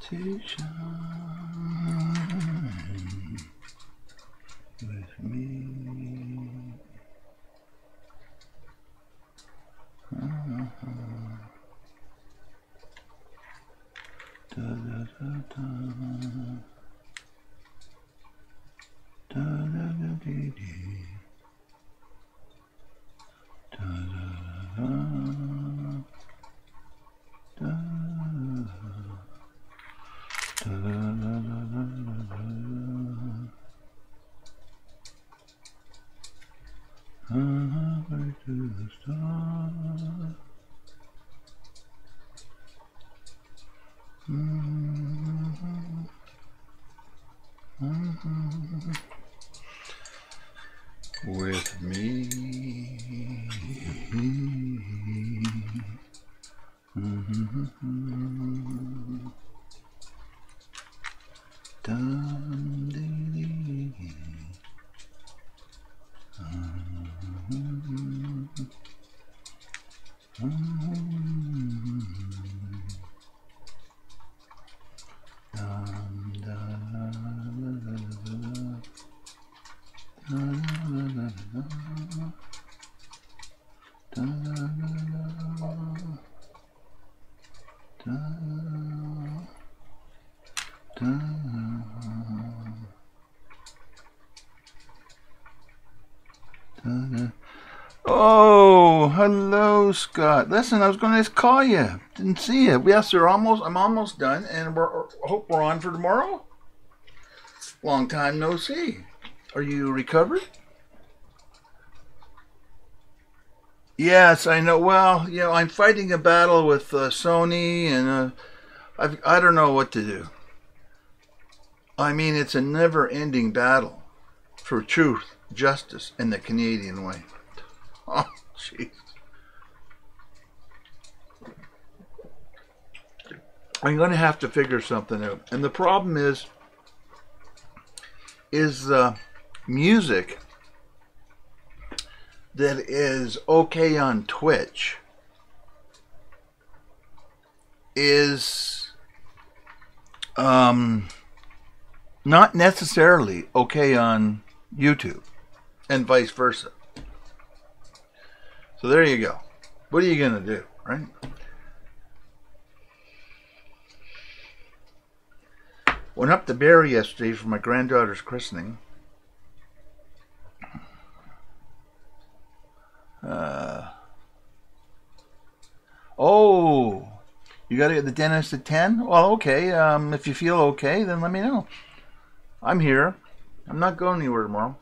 To shine With me. Oh, hello, Scott. Listen, I was going to just call you. Didn't see you. Yes, I'm almost done, and hope we're on for tomorrow. Long time no see. Are you recovered? Yes, I know. Well, I'm fighting a battle with Sony, and I don't know what to do. I mean, it's a never-ending battle for truth, justice, and the Canadian way. Oh, jeez. I'm going to have to figure something out. And the problem is music that is okay on Twitch is not necessarily okay on YouTube, and vice versa. So there you go. What are you going to do, right? Went up to Barrie yesterday for my granddaughter's christening. Oh, you got to get the dentist at 10? Well, okay. If you feel okay, then let me know. I'm here. I'm not going anywhere tomorrow.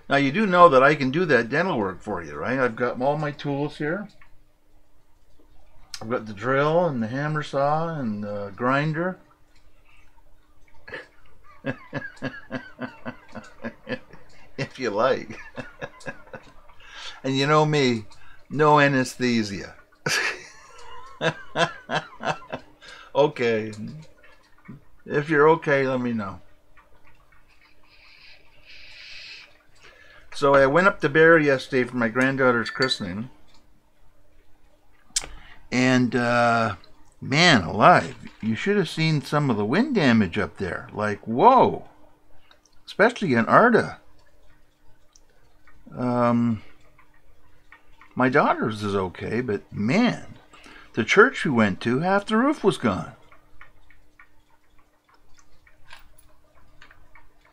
Now, you do know that I can do that dental work for you, right? I've got all my tools here. I've got the drill and the hammer saw and the grinder. If you like. And you know me, no anesthesia. Okay. If you're okay, let me know. So I went up to Barrie yesterday for my granddaughter's christening. And, man alive, you should have seen some of the wind damage up there. Like, whoa. Especially in Arda. My daughter's is okay, but man, the church we went to, half the roof was gone.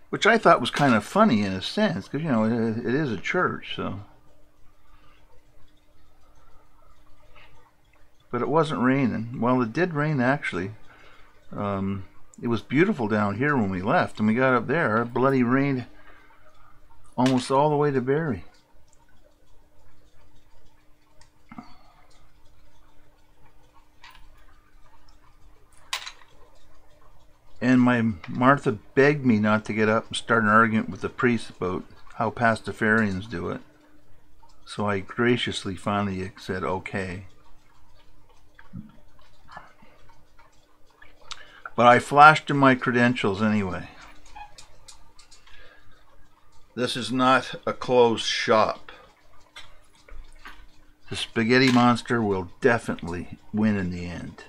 Which I thought was kind of funny in a sense, because, it is a church, so. But it wasn't raining. Well, it did rain, actually. It was beautiful down here when we left, and we got up there. It bloody rained almost all the way to Barrie. And my Martha begged me not to get up and start an argument with the priest about how Pastafarians do it. So I graciously finally said, okay. But I flashed him my credentials anyway. This is not a closed shop. The spaghetti monster will definitely win in the end.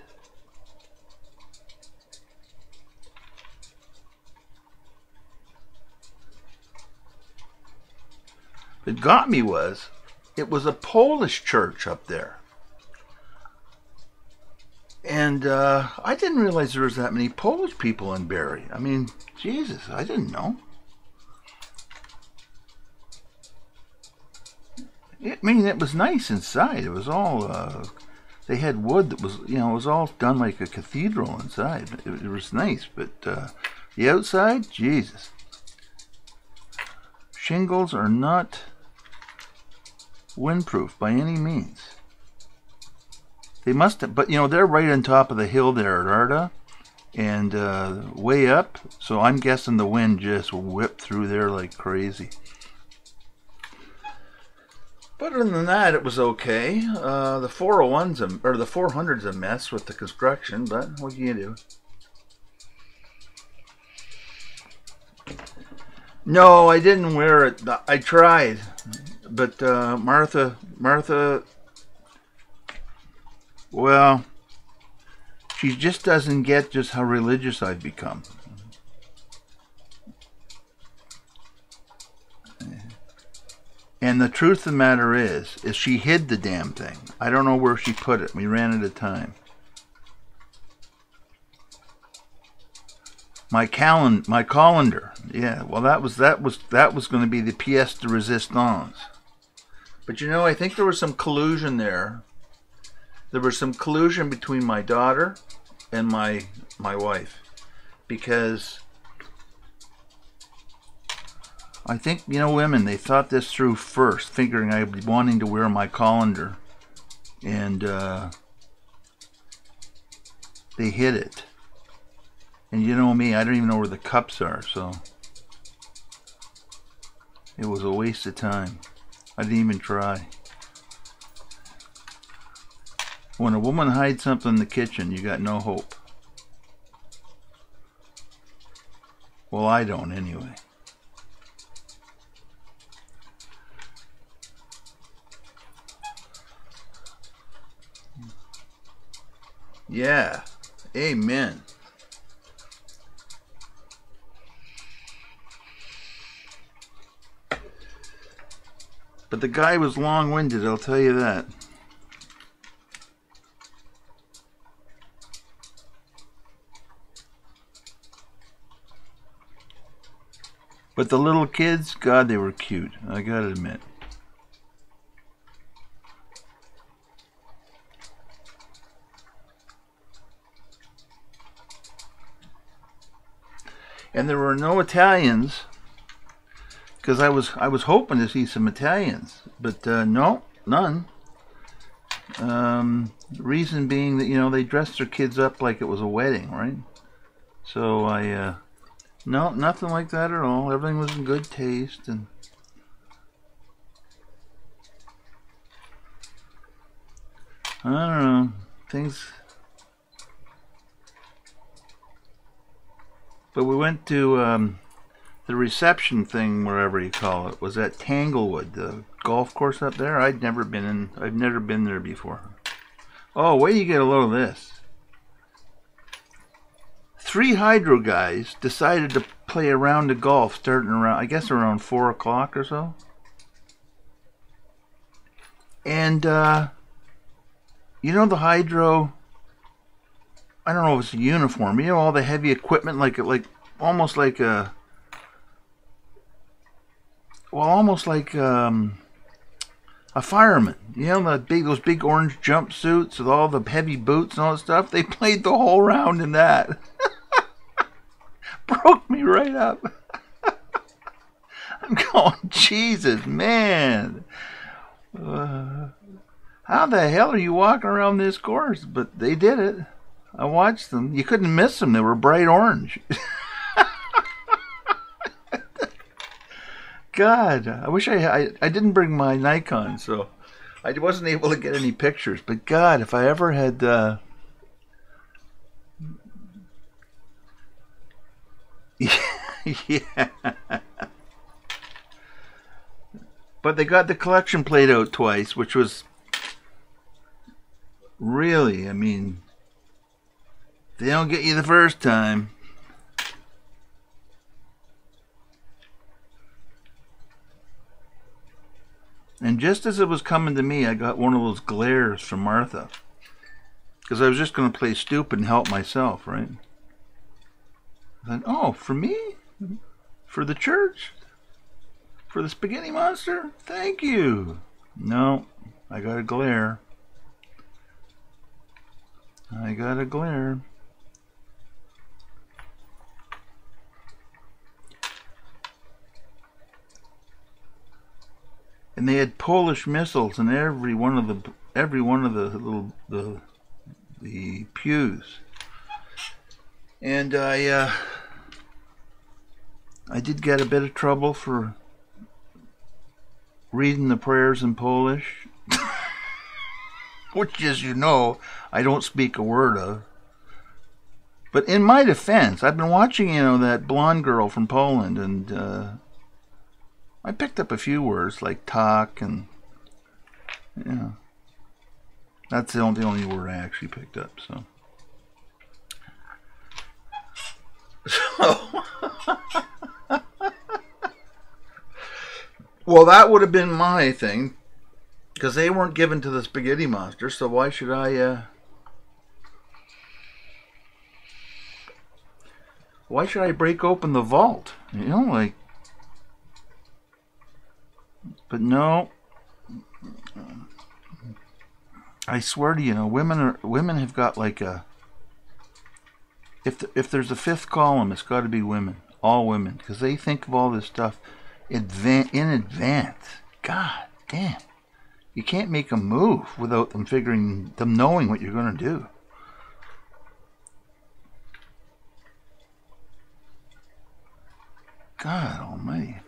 What got me was, it was a Polish church up there. And I didn't realize there was that many Polish people in Barrie. I mean, Jesus, I didn't know. I mean, it was nice inside. It was all, they had wood that was, you know, it was all done like a cathedral inside. It was nice, but the outside, Jesus. Shingles are not windproof by any means. They must have, but you know, they're right on top of the hill there at Arda, and way up, so I'm guessing the wind just whipped through there like crazy. But other than that, it was okay. The 401's or the 400's a mess with the construction, but what can you do? No, I didn't wear it. I tried, but Martha, well, she just doesn't get just how religious I've become. And the truth of the matter is she hid the damn thing. I don't know where she put it. We ran out of time. My colander. Yeah, well, that was going to be the pièce de résistance. But you know, I think there was some collusion there. There was some collusion between my daughter and my wife, because I think, you know, women, they thought this through first, figuring I'd be wanting to wear my colander, and they hid it. And you know me, I don't even know where the cups are, so it was a waste of time. I didn't even try. When a woman hides something in the kitchen, you got no hope. Well, I don't anyway. Yeah, amen. But the guy was long-winded, I'll tell you that. But the little kids, God, they were cute, I gotta admit. And there were no Italians, because I was hoping to see some Italians, but no, none. The reason being that, you know, they dressed their kids up like it was a wedding, right? So no, nothing like that at all. Everything was in good taste, and I don't know, things. But we went to the reception thing, wherever you call it, was at Tanglewood, the golf course up there. I've never been there before. Oh, wait till you get a load of this. 3 hydro guys decided to play a round of golf starting around, I guess around 4 o'clock or so. And, you know, the hydro, I don't know if it's a uniform, you know, all the heavy equipment, like almost like a, well, almost like a fireman. You know, those big orange jumpsuits with all the heavy boots and all that stuff. They played the whole round in that. Broke me right up. I'm going, Jesus, man. How the hell are you walking around this course? But they did it. I watched them. You couldn't miss them. They were bright orange. God, I wish I didn't bring my Nikon, so I wasn't able to get any pictures. But God, if I ever had, yeah. But they got the collection plate out twice, which was really, I mean, they don't get you the first time. And just as it was coming to me, I got one of those glares from Martha. Because I was just going to play stupid and help myself, right? Then, oh, for me? For the church? For the spaghetti monster? Thank you. No, I got a glare. I got a glare. And they had Polish missiles in every one of the the pews. And I did get a bit of trouble for reading the prayers in Polish, which, as you know, I don't speak a word of. But in my defense, I've been watching, that blonde girl from Poland, and I picked up a few words like talk and, that's the only word I actually picked up. So well, that would have been my thing, because they weren't given to the spaghetti monster, so why should I break open the vault? But no, I swear to you, women have got like a, if there's a fifth column, it's got to be women, all women, because they think of all this stuff in advance. God damn, you can't make a move without them knowing what you're going to do. God almighty.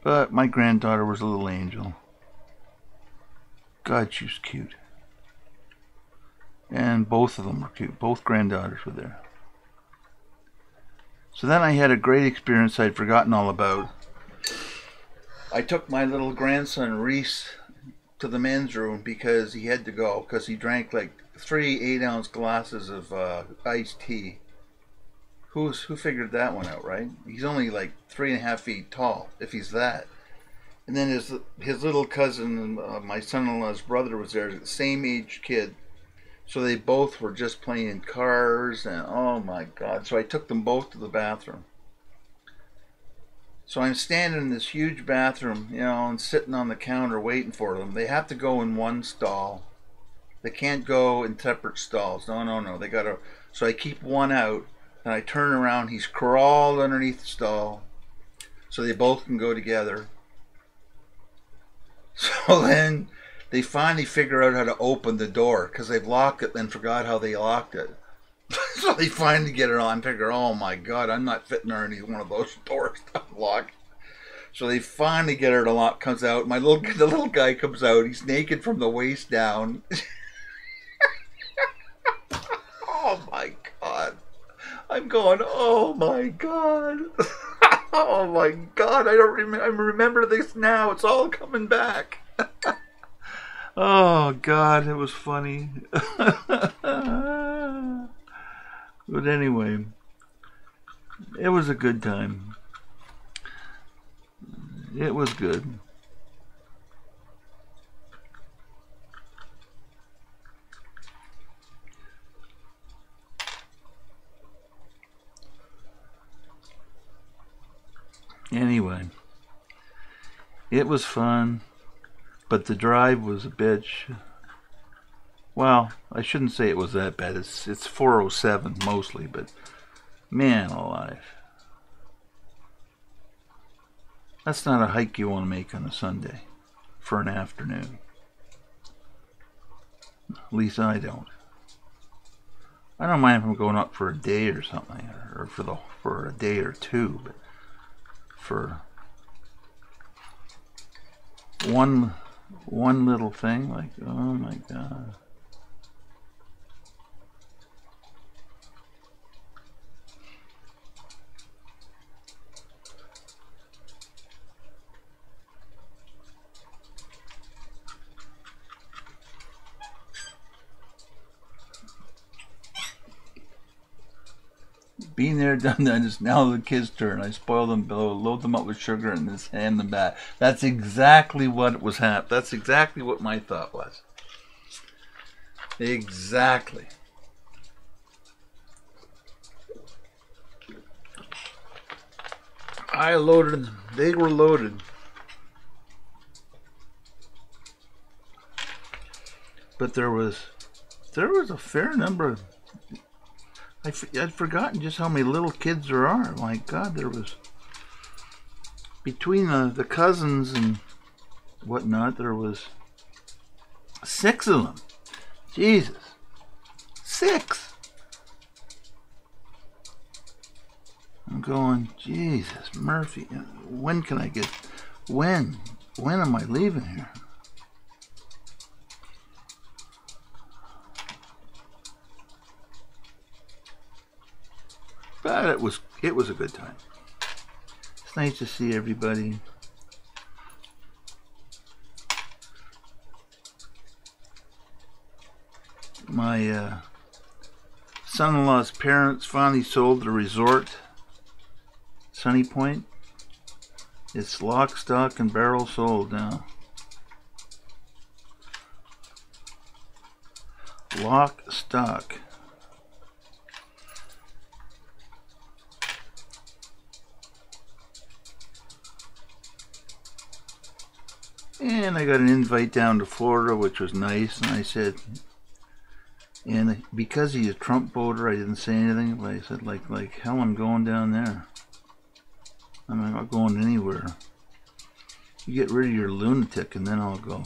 But my granddaughter was a little angel. God, she was cute. And both of them were cute. Both granddaughters were there. So then I had a great experience I'd forgotten all about. I took my little grandson Reese to the men's room because he had to go, because he drank like 3 8-ounce glasses of iced tea. Who figured that one out, right? He's only like 3.5 feet tall, if he's that. And then his little cousin, my son-in-law's brother, was there, the same age kid. So they both were just playing cars, and oh my God. So I took them both to the bathroom. So I'm standing in this huge bathroom, and sitting on the counter waiting for them. They have to go in one stall. They can't go in separate stalls. No. They gotta. So I keep one out, and I turn around. He's crawled underneath the stall, so they both can go together. So then they finally figure out how to open the door, because they've locked it and forgot how they locked it. So they finally get it on. Figure, oh my God, I'm not fitting underneath one of those doors to unlock. So they finally get her to lock. Comes out. The little guy comes out. He's naked from the waist down. Oh my God. I'm going, oh my God. Oh my God. I remember this now. It's all coming back. Oh God, it was funny. But anyway, it was a good time. It was good. Anyway, it was fun, but the drive was a bitch. Well, I shouldn't say it was that bad. It's 407 mostly, but man alive. That's not a hike you want to make on a Sunday for an afternoon. At least I don't. I don't mind if I'm going up for a day or something, or for a day or two, but for one little thing, like, oh my God. Been there, done that. It's now the kids' turn. I spoil them, load them up with sugar, and just hand them back. That's exactly what was happening. That's exactly what my thought was. Exactly. I loaded. They were loaded. But there was a fair number of, I'd forgotten just how many little kids there are. My God, there was, between the cousins and whatnot, there was 6 of them. Jesus. 6. I'm going, Jesus, Murphy, when can I get, when am I leaving here? But it was a good time. It's nice to see everybody. My son-in-law's parents finally sold the resort, Sunny Point. It's lock, stock, and barrel sold now. Lock, stock. And I got an invite down to Florida, which was nice. And I said, and because he's a Trump voter, I didn't say anything. But I said, like hell, I'm going down there. I'm not going anywhere. You get rid of your lunatic, and then I'll go.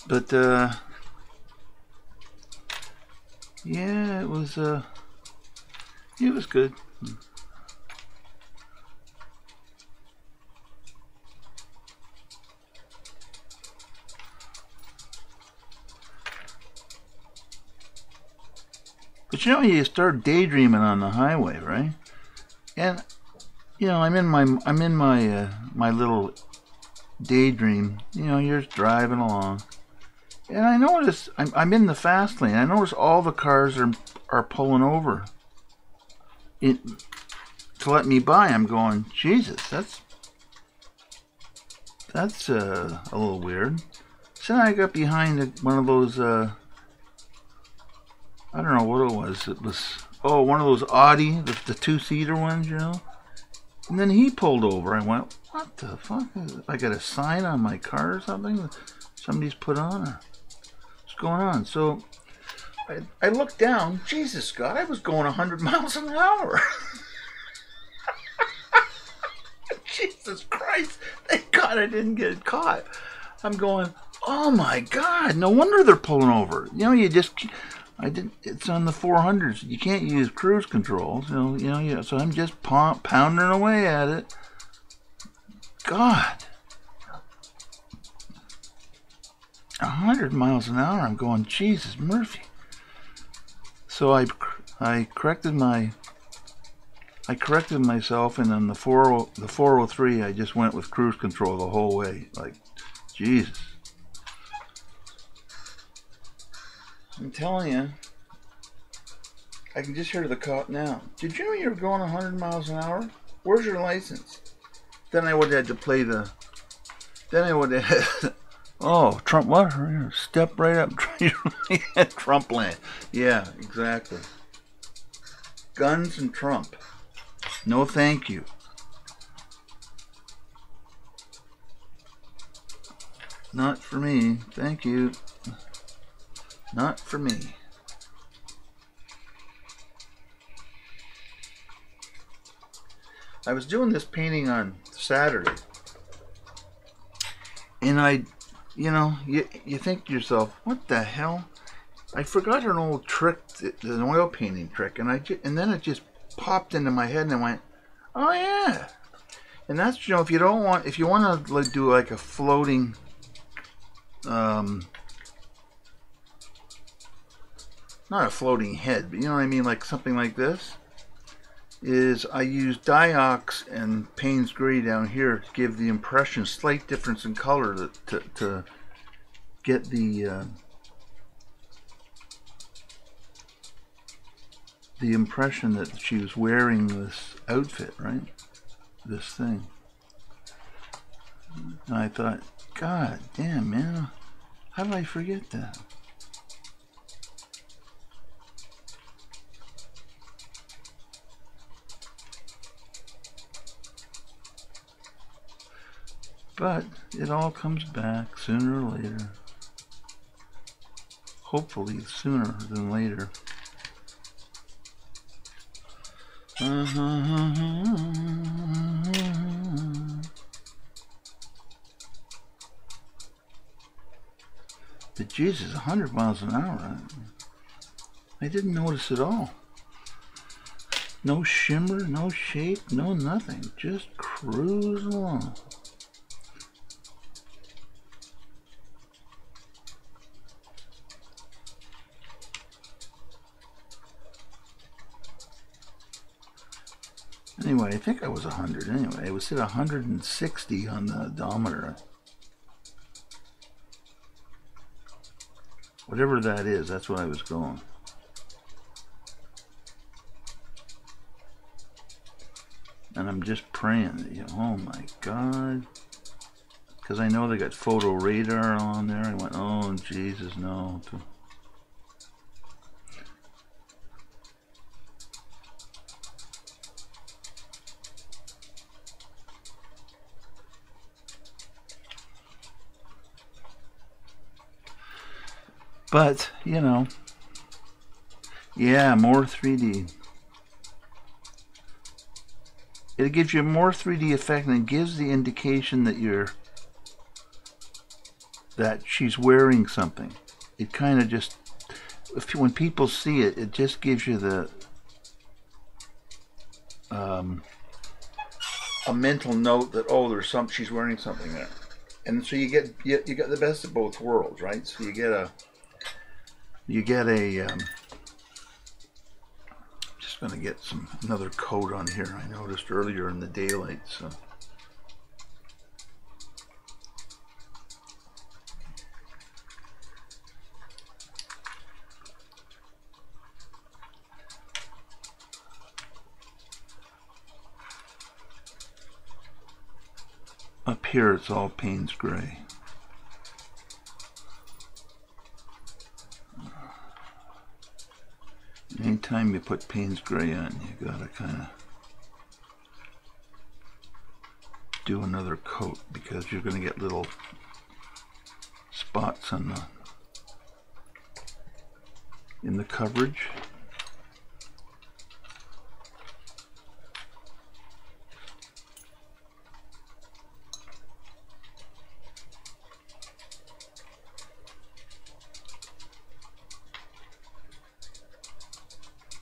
But yeah, it was good. But you know, you start daydreaming on the highway, right? And you know, I'm in my my little daydream. You know, you're just driving along. And I notice, I'm in the fast lane. I notice all the cars are pulling over to let me by. I'm going, Jesus, that's a little weird. So then I got behind one of those, I don't know what it was. It was, oh, one of those Audi, the 2-seater ones, you know. And then he pulled over. I went, what the fuck? I got a sign on my car or something somebody's put on? Or what's going on? So I looked down. Jesus, Scott, I was going 100 miles an hour. Jesus Christ. Thank God I didn't get caught. I'm going, oh my God, no wonder they're pulling over. You know, it's on the 400s. You can't use cruise control. So, so I'm just pounding away at it. God. 100 miles an hour. I'm going, Jesus, Murphy. So I corrected myself, and on the 403, I just went with cruise control the whole way. Like, Jesus. I'm telling you, I can just hear the cop now. Did you know you were going 100 miles an hour? Where's your license? Then I would have had to play the... Then I would have... Oh, Trump, what? Step right up. Trump land. Yeah, exactly. Guns and Trump. No thank you. Not for me. Thank you. Not for me. I was doing this painting on Saturday, and you think to yourself, what the hell? I forgot an old trick, an oil painting trick, and then it just popped into my head, and I went, oh yeah. And that's, if you want to do like a floating, not a floating head, but you know what I mean, like something like this. is I use Diox and Payne's Gray down here to give the impression, slight difference in color to get the impression that she was wearing this outfit, right? This thing. And I thought, God damn, man, how did I forget that? But it all comes back sooner or later. Hopefully sooner than later. But Jesus, 100 miles an hour. I didn't notice at all. No shimmer, no shape, no nothing. Just cruise along. Anyway, I think I was 100 anyway. It was at 160 on the odometer. Whatever that is, that's what I was going. And I'm just praying that, you know, oh my God. Because I know they got photo radar on there. I went, oh Jesus, no. But, you know, yeah, more 3D. It gives you a more 3D effect, and it gives the indication that she's wearing something. It kind of just, when people see it, it just gives you the a mental note that, oh, she's wearing something there, and so you get the best of both worlds, right? So you get a just gonna get another coat on here. I noticed earlier in the daylight, so. Up here it's all Payne's Gray. Anytime you put Payne's Gray on, you gotta kind of do another coat, because you're gonna get little spots in the coverage.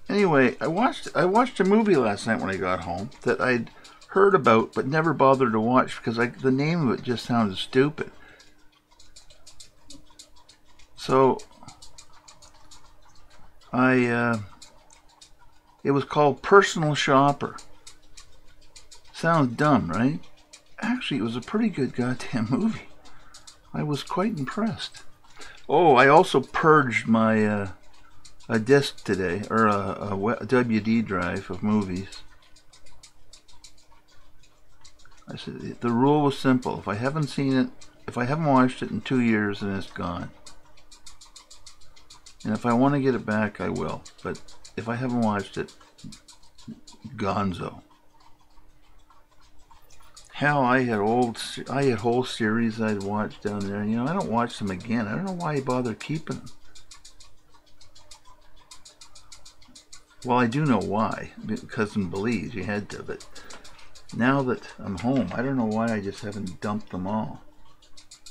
Anyway, I watched a movie last night when I got home that I'd heard about but never bothered to watch because the name of it just sounded stupid. So it was called Personal Shopper. Sounds dumb, right? Actually, it was a pretty good goddamn movie. I was quite impressed. Oh, I also purged my a disc today, or a WD drive of movies. I said the rule was simple: if I haven't seen it, if I haven't watched it in 2 years, then it's gone. And if I want to get it back, I will. But if I haven't watched it, gonzo. Hell, I had whole series I'd watched down there. You know, I don't watch them again. I don't know why I bother keeping them. Well, I do know why, because in Belize you had to, but now that I'm home, I don't know why I just haven't dumped them all.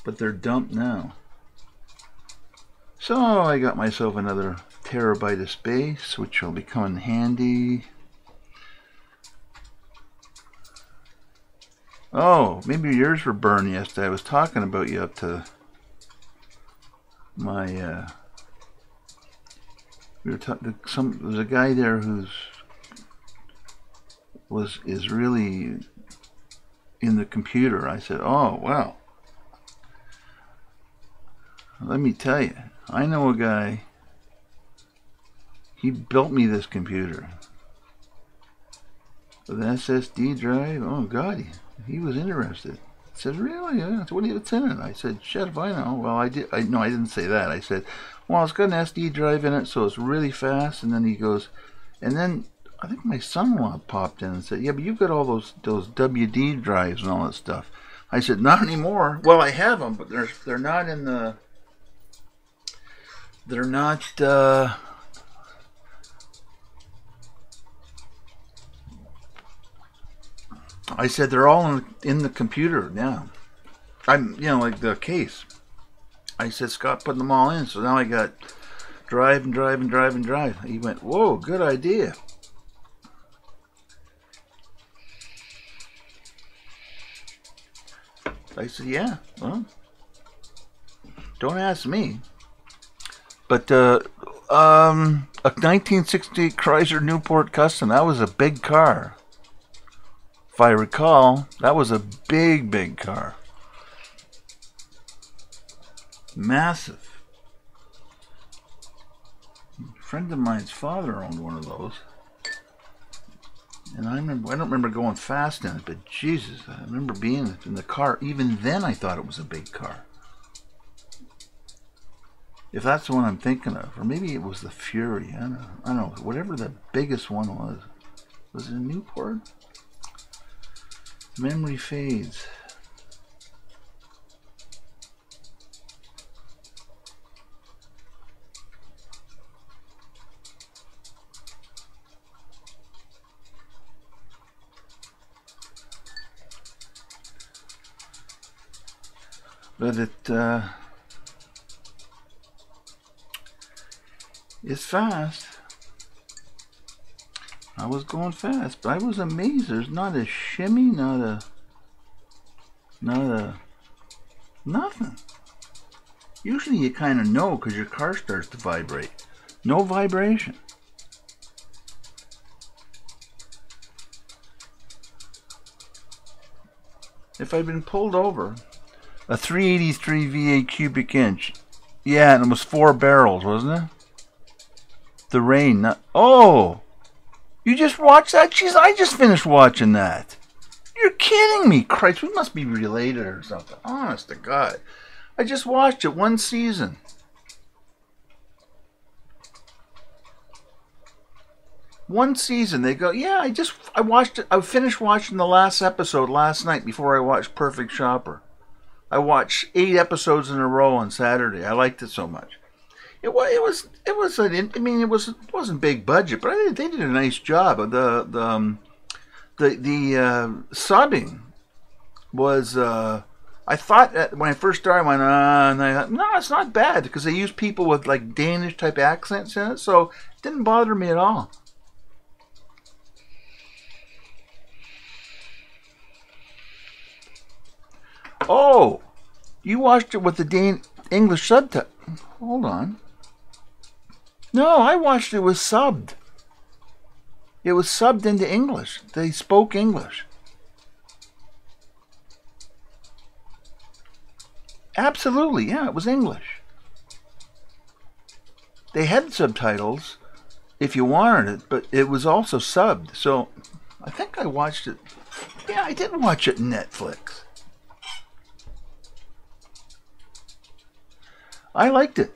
But they're dumped now. So I got myself another terabyte of space, which will be coming handy. Oh, maybe your ears were burned yesterday. I was talking about you up to my we were talking. There's a guy there who's is really in the computer. I said, oh, well, let me tell you, I know a guy, he built me this computer with an SSD drive. Oh, God, he was interested. He said, really? Yeah. So what's in it? I said, shit if I know. Well, I didn't say that. I said, well, it's got an SD drive in it, so it's really fast. And then he goes, and then I think my son-in-law popped in and said, yeah, but you've got all those WD drives and all that stuff. I said, not anymore. Well, I have them, but they're not in the, they're not, I said, they're all in the computer now. Like the case. I said, Scott put them all in, so now I got drive and drive and drive and drive. He went, whoa, good idea. I said, yeah, well, don't ask me. But a 1968 Chrysler Newport Custom, that was a big car. If I recall, that was a big, big car. Massive. A friend of mine's father owned one of those. And I don't remember going fast in it, but Jesus, I remember being in the car. Even then I thought it was a big car. If that's the one I'm thinking of. Or maybe it was the Fury. I don't know. Whatever the biggest one was. Was it a Newport? Memory fades. But it's fast. I was going fast, but I was amazed. There's not a shimmy, not a nothing. Usually you kind of know because your car starts to vibrate. No vibration. If I'd been pulled over, a 383 V8 cubic inch. Yeah, and it was 4 barrels, wasn't it? The rain. Oh! You just watched that? Jeez, I just finished watching that. You're kidding me. Christ, we must be related or something. Honest to God. I just watched it one season. One season. They go, yeah, I watched it. I finished watching the last episode last night before I watched Perfect Shopper. I watched 8 episodes in a row on Saturday. I liked it so much. It wasn't big budget, but they did a nice job. The subbing was. I thought that when I first started, I went, and I thought, no, it's not bad because they use people with like Danish type accents in it, so it didn't bother me at all. Oh, you watched it with the English subtitle. Hold on. No, I watched it with subbed. It was subbed into English. They spoke English. Absolutely, yeah, it was English. They had subtitles if you wanted it, but it was also subbed. So I think I watched it. Yeah, I did watch it on Netflix. I liked it.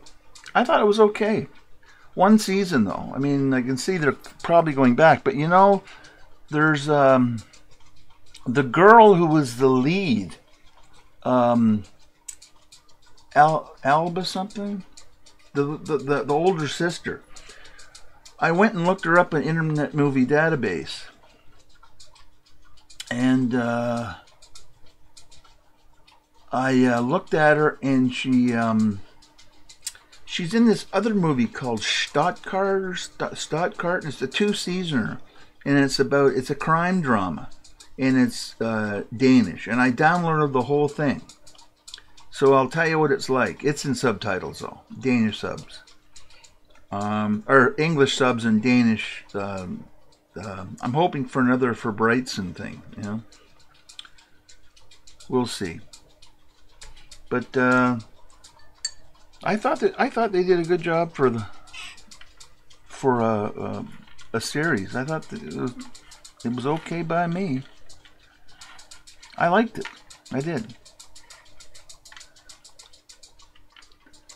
I thought it was okay. One season, though. I mean, I can see they're probably going back. But, you know, there's the girl who was the lead. Alba something? The older sister. I went and looked her up in Internet Movie Database. And I looked at her, and she's in this other movie called Stuttgart. It's a 2-seasoner, and it's a crime drama, and it's Danish. And I downloaded the whole thing, so I'll tell you what it's like. It's in subtitles though, Danish subs, or English subs and Danish I'm hoping for another for Brightson thing, you know. We'll see. But I thought they did a good job for a series. I thought that it was okay by me. I liked it. I did.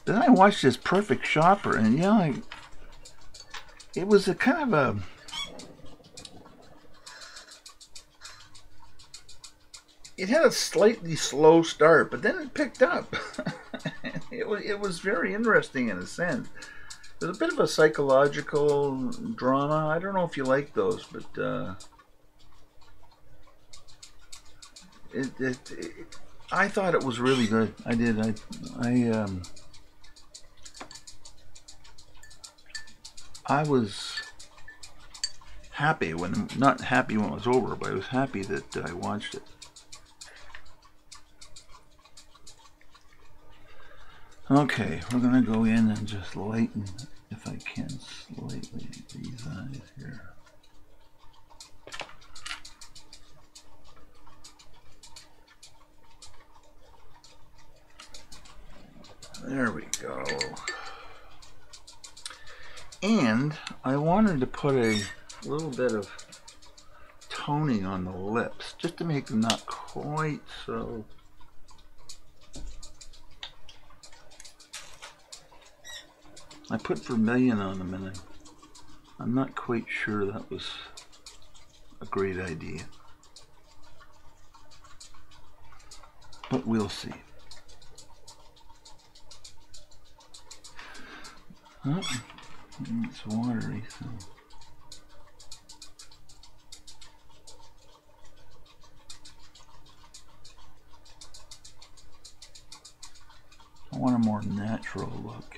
Then I watched this Perfect Shopper, and you know, it was a kind of a it had a slightly slow start, but then it picked up. It was very interesting in a sense. It was a bit of a psychological drama. I don't know if you like those, but I thought it was really good. I did. I was happy when, not happy when it was over, but I was happy that I watched it. Okay, we're going to go in and just lighten, if I can, slightly these eyes here. There we go. And I wanted to put a little bit of toning on the lips, just to make them not quite so... I put vermilion on them, and I'm not quite sure that was a great idea. But we'll see. Oh, it's watery, so... I want a more natural look.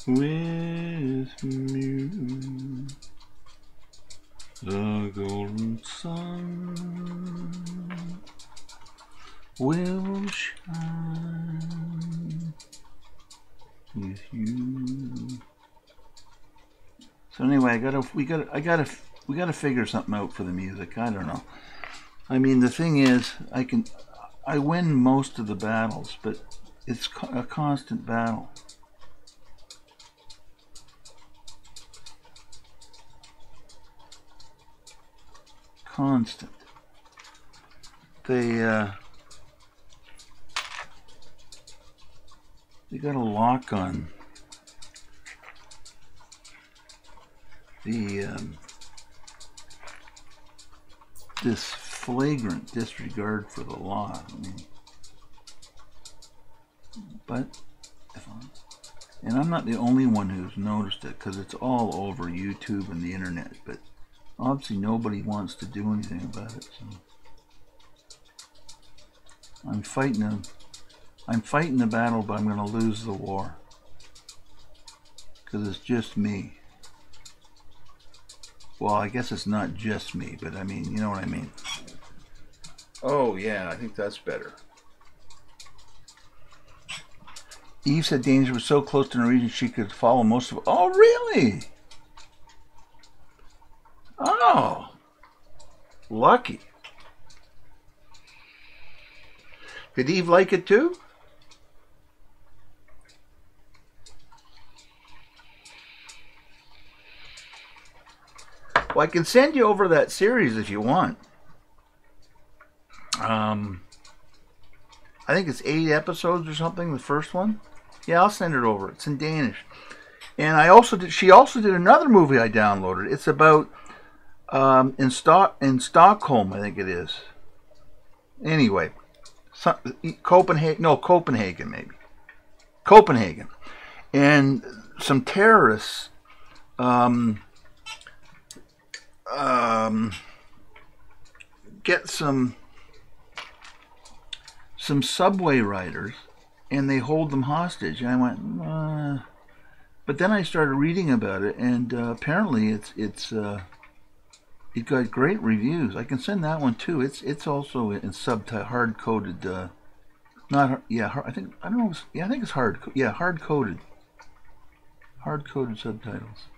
With you, the golden sun will shine with you. So anyway, we gotta figure something out for the music. I don't know. I mean, the thing is, I win most of the battles, but it's a constant battle. Constant. They got a lock on the this flagrant disregard for the law. I mean, but and I'm not the only one who's noticed it, because it's all over YouTube and the internet, but obviously nobody wants to do anything about it. So I'm fighting the battle, but I'm going to lose the war, because it's just me. Well, I guess it's not just me, but I mean, you know what I mean. Oh yeah, I think that's better. Eve said danger was so close to Norwegian she could follow most of it. Oh really? Oh, lucky. Did Eve like it too? Well, I can send you over that series if you want. I think it's 8 episodes or something, the first one. Yeah, I'll send it over. It's in Danish. And she also did another movie I downloaded. It's about in Stockholm, I think it is. Anyway, Copenhagen maybe. Copenhagen. And some terrorists get some subway riders, and they hold them hostage. And I went, But then I started reading about it, and apparently it got great reviews. I can send that one too. It's also in subtitle, hard coded. Not yeah. I think I don't know. Yeah, I think it's hard. Yeah, hard coded subtitles.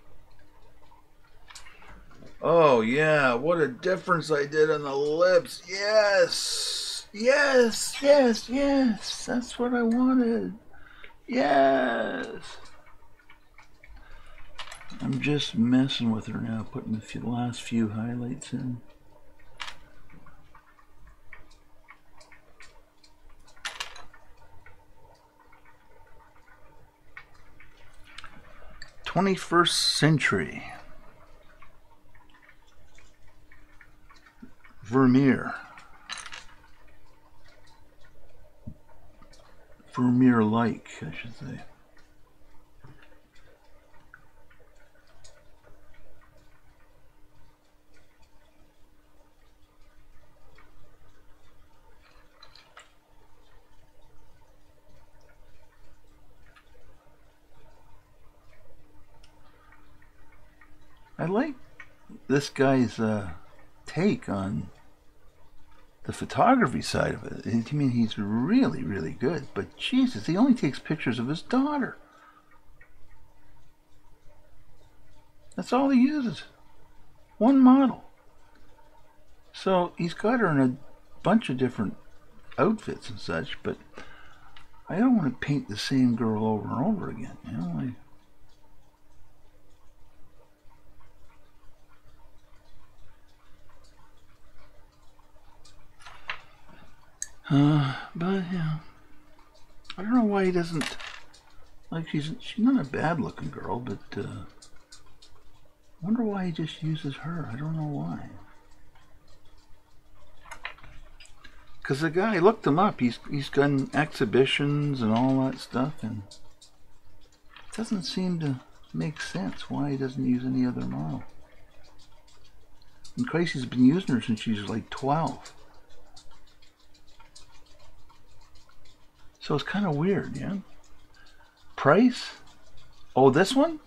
Oh yeah, what a difference I did on the lips. Yes, yes, yes, yes. That's what I wanted. Yes. I'm just messing with her now, putting the last few highlights in. "21st Century." Vermeer. Vermeer-like, I should say. I like this guy's take on the photography side of it. I mean, he's really, really good. But Jesus, he only takes pictures of his daughter. That's all he uses. One model. So he's got her in a bunch of different outfits and such, but I don't want to paint the same girl over and over again. You know, but yeah, I don't know why he doesn't. Like, she's not a bad looking girl, but I wonder why he just uses her. I don't know why. Because the guy, I looked him up. He's done exhibitions and all that stuff, and it doesn't seem to make sense why he doesn't use any other model. And Crazy's been using her since she was like 12. So it's kind of weird, yeah? Price? Oh, this one?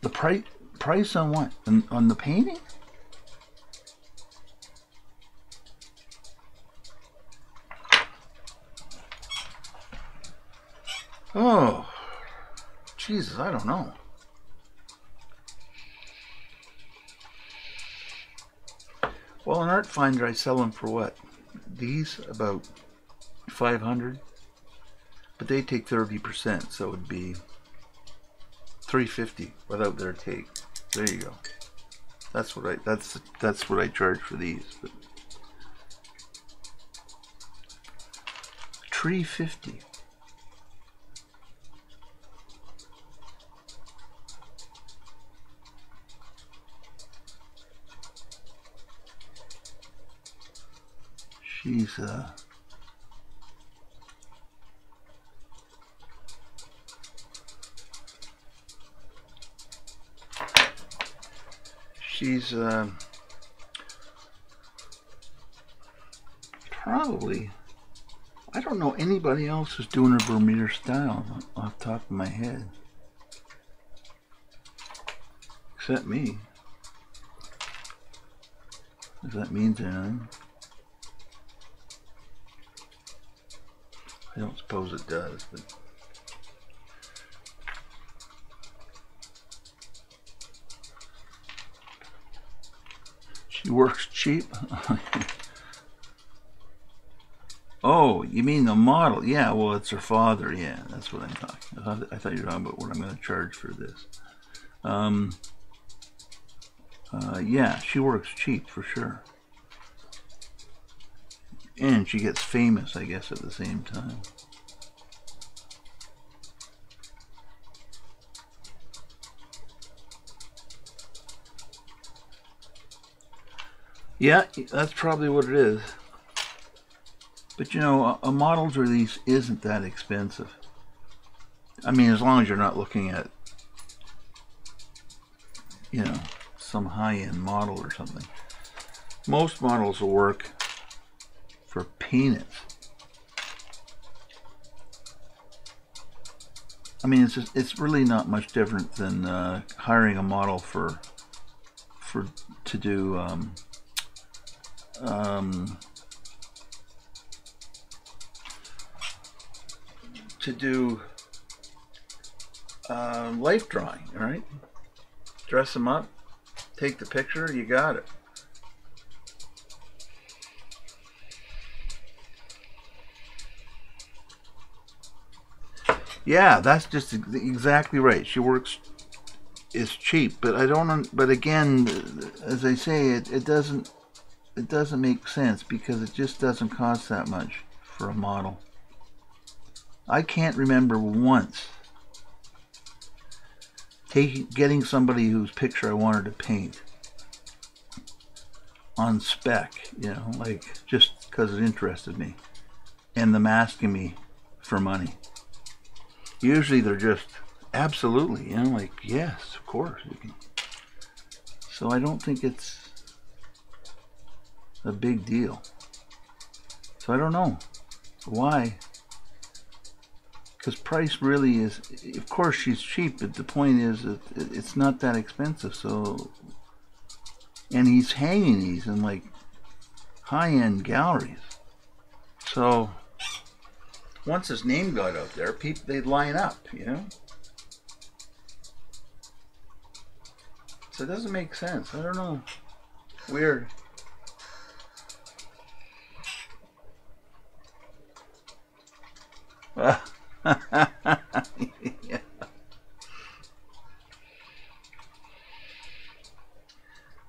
The price on what? On the painting? Oh, Jesus, I don't know. Well, in Art Finder, I sell them for what? These about $500, but they take 30%, so it would be $350 without their take. There you go. That's what I charge for these. But $350. She's probably, I don't know anybody else who's doing a Vermeer style off the top of my head. Except me. If that means anything. I don't suppose it does, but she works cheap. Oh, you mean the model? Yeah, well, it's her father. Yeah, that's what I'm talking about. I thought you were talking about what I'm going to charge for this. Yeah, she works cheap for sure. And she gets famous, I guess, at the same time. Yeah, that's probably what it is. But you know, a models release isn't that expensive. I mean, as long as you're not looking at, you know, some high-end model or something. Most models will work for peanuts. I mean, it's really not much different than hiring a model to do um, life drawing. All right, dress them up, take the picture, you got it. Yeah, that's just exactly right. She works is cheap, but I don't. But again, as I say, it doesn't make sense because it just doesn't cost that much for a model. I can't remember once getting somebody whose picture I wanted to paint on spec, like just because it interested me, and them asking me for money. Usually they're just absolutely, like, yes, of course you can. So I don't think it's a big deal. So I don't know why. Because price really is, of course she's cheap, but the point is that it's not that expensive. So, and he's hanging these in like high-end galleries. So once his name got out there, people, they'd line up, So it doesn't make sense. I don't know. Weird. Yeah.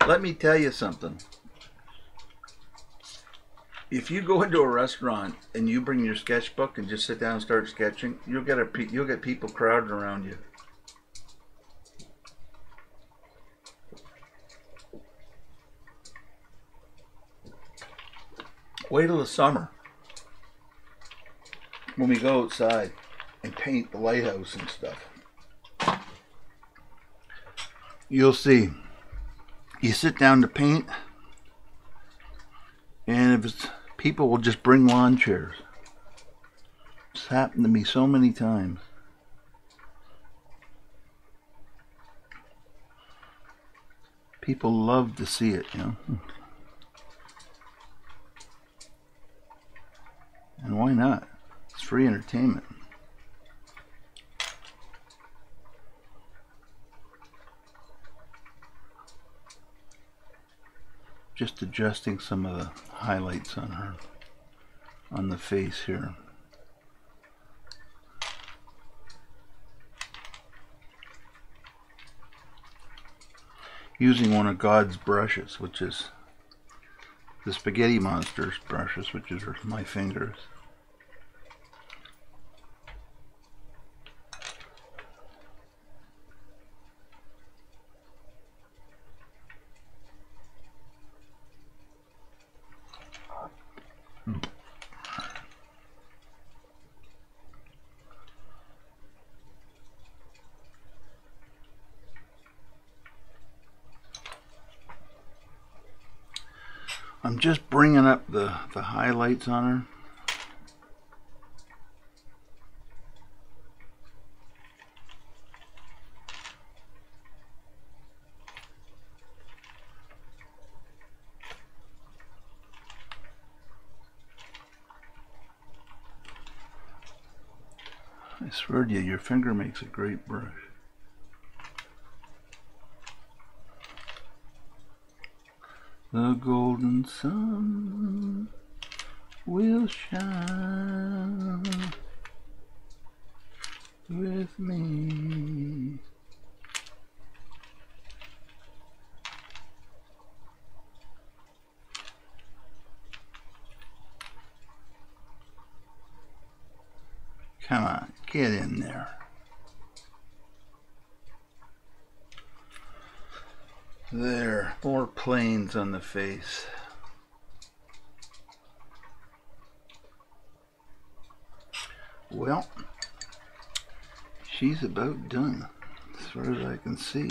Let me tell you something. If you go into a restaurant and you bring your sketchbook and just sit down and start sketching, you'll get people crowding around you. Wait till the summer when we go outside and paint the lighthouse and stuff. You'll see. You sit down to paint, and if it's, people will just bring lawn chairs. It's happened to me so many times. People love to see it, And why not? It's free entertainment. Just adjusting some of the highlights on the face here. Using one of God's brushes, which is the Spaghetti Monster's brushes, which is my fingers. I'm just bringing up the highlights on her. I swear to you, your finger makes a great brush. The golden sun will shine with me. Come on, get in there. There, more planes on the face. Well, she's about done, as far as I can see.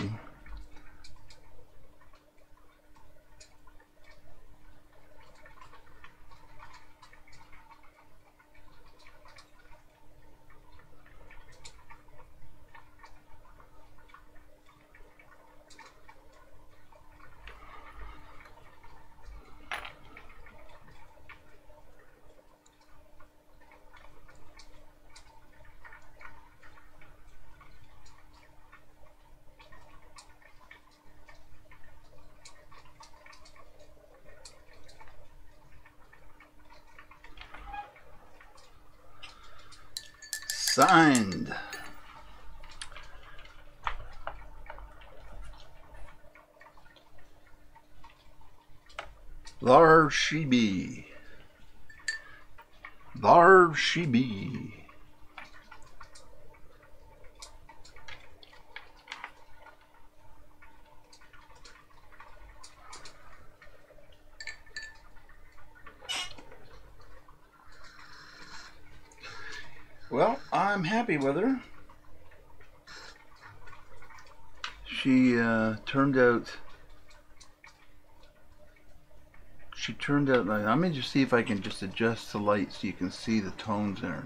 Signed. There she be. There she be. Well, I'm happy with her. She turned out. Let me just see if I can just adjust the light so you can see the tones in her.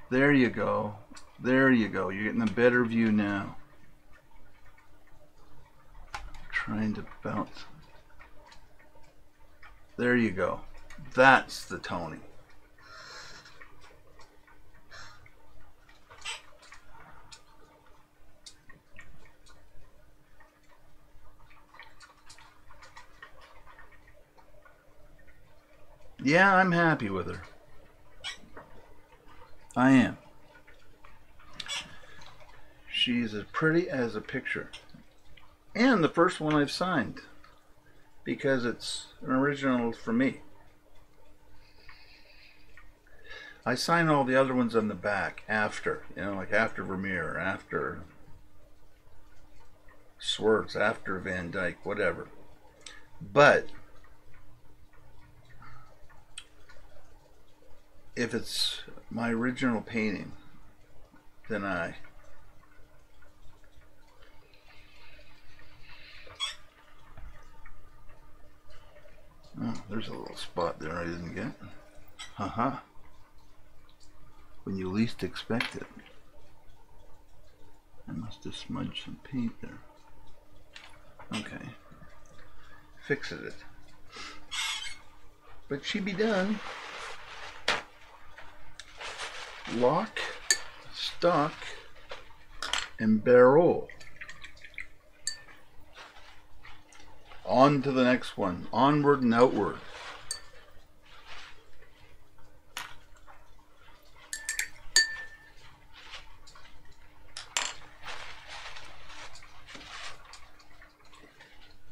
There you go. There you go. You're getting a better view now. Trying to bounce. There you go. That's the toning. Yeah, I'm happy with her. I am. She's as pretty as a picture. And the first one I've signed, because it's an original for me. I sign all the other ones on the back after, like after Vermeer, after Swartz, after Van Dyke, whatever. But if it's my original painting, then oh, there's a little spot there I didn't get. Haha. When you least expect it. I must have smudged some paint there. Okay. Fixes it. But she be done. Lock, stock, and barrel. On to the next one. Onward and outward.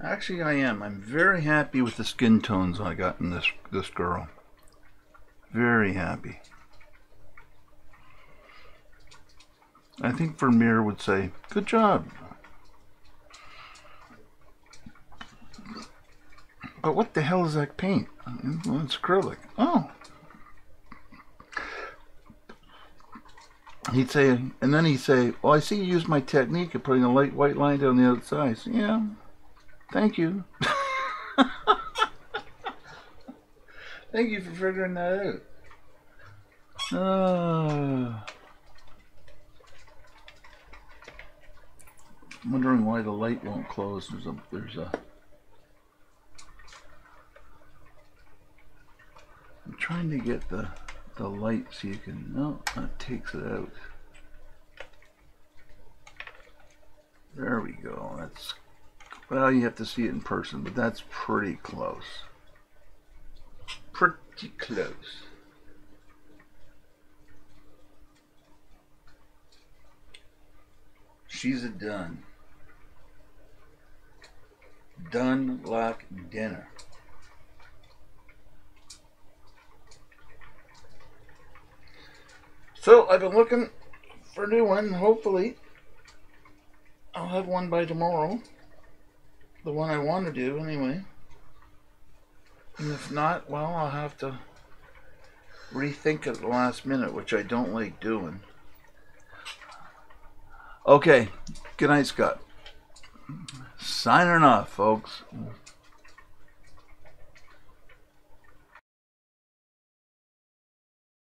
Actually, I am. I'm very happy with the skin tones I got in this girl. Very happy. I think Vermeer would say, good job. But what the hell is that paint? Well, it's acrylic. Oh. He'd say, and then he'd say, well, I see you used my technique of putting a light white line down the outside. So, yeah, thank you. Thank you for figuring that out. I'm wondering why the light won't close. I'm trying to get the light so you can, no, that takes it out. There we go. That's, well, you have to see it in person, but that's pretty close. Pretty close. She's a done. Done like dinner. So I've been looking for a new one. Hopefully I'll have one by tomorrow. The one I want to do anyway. And if not, well, I'll have to rethink at the last minute, which I don't like doing. Okay, good night, Scott. Signing off, folks.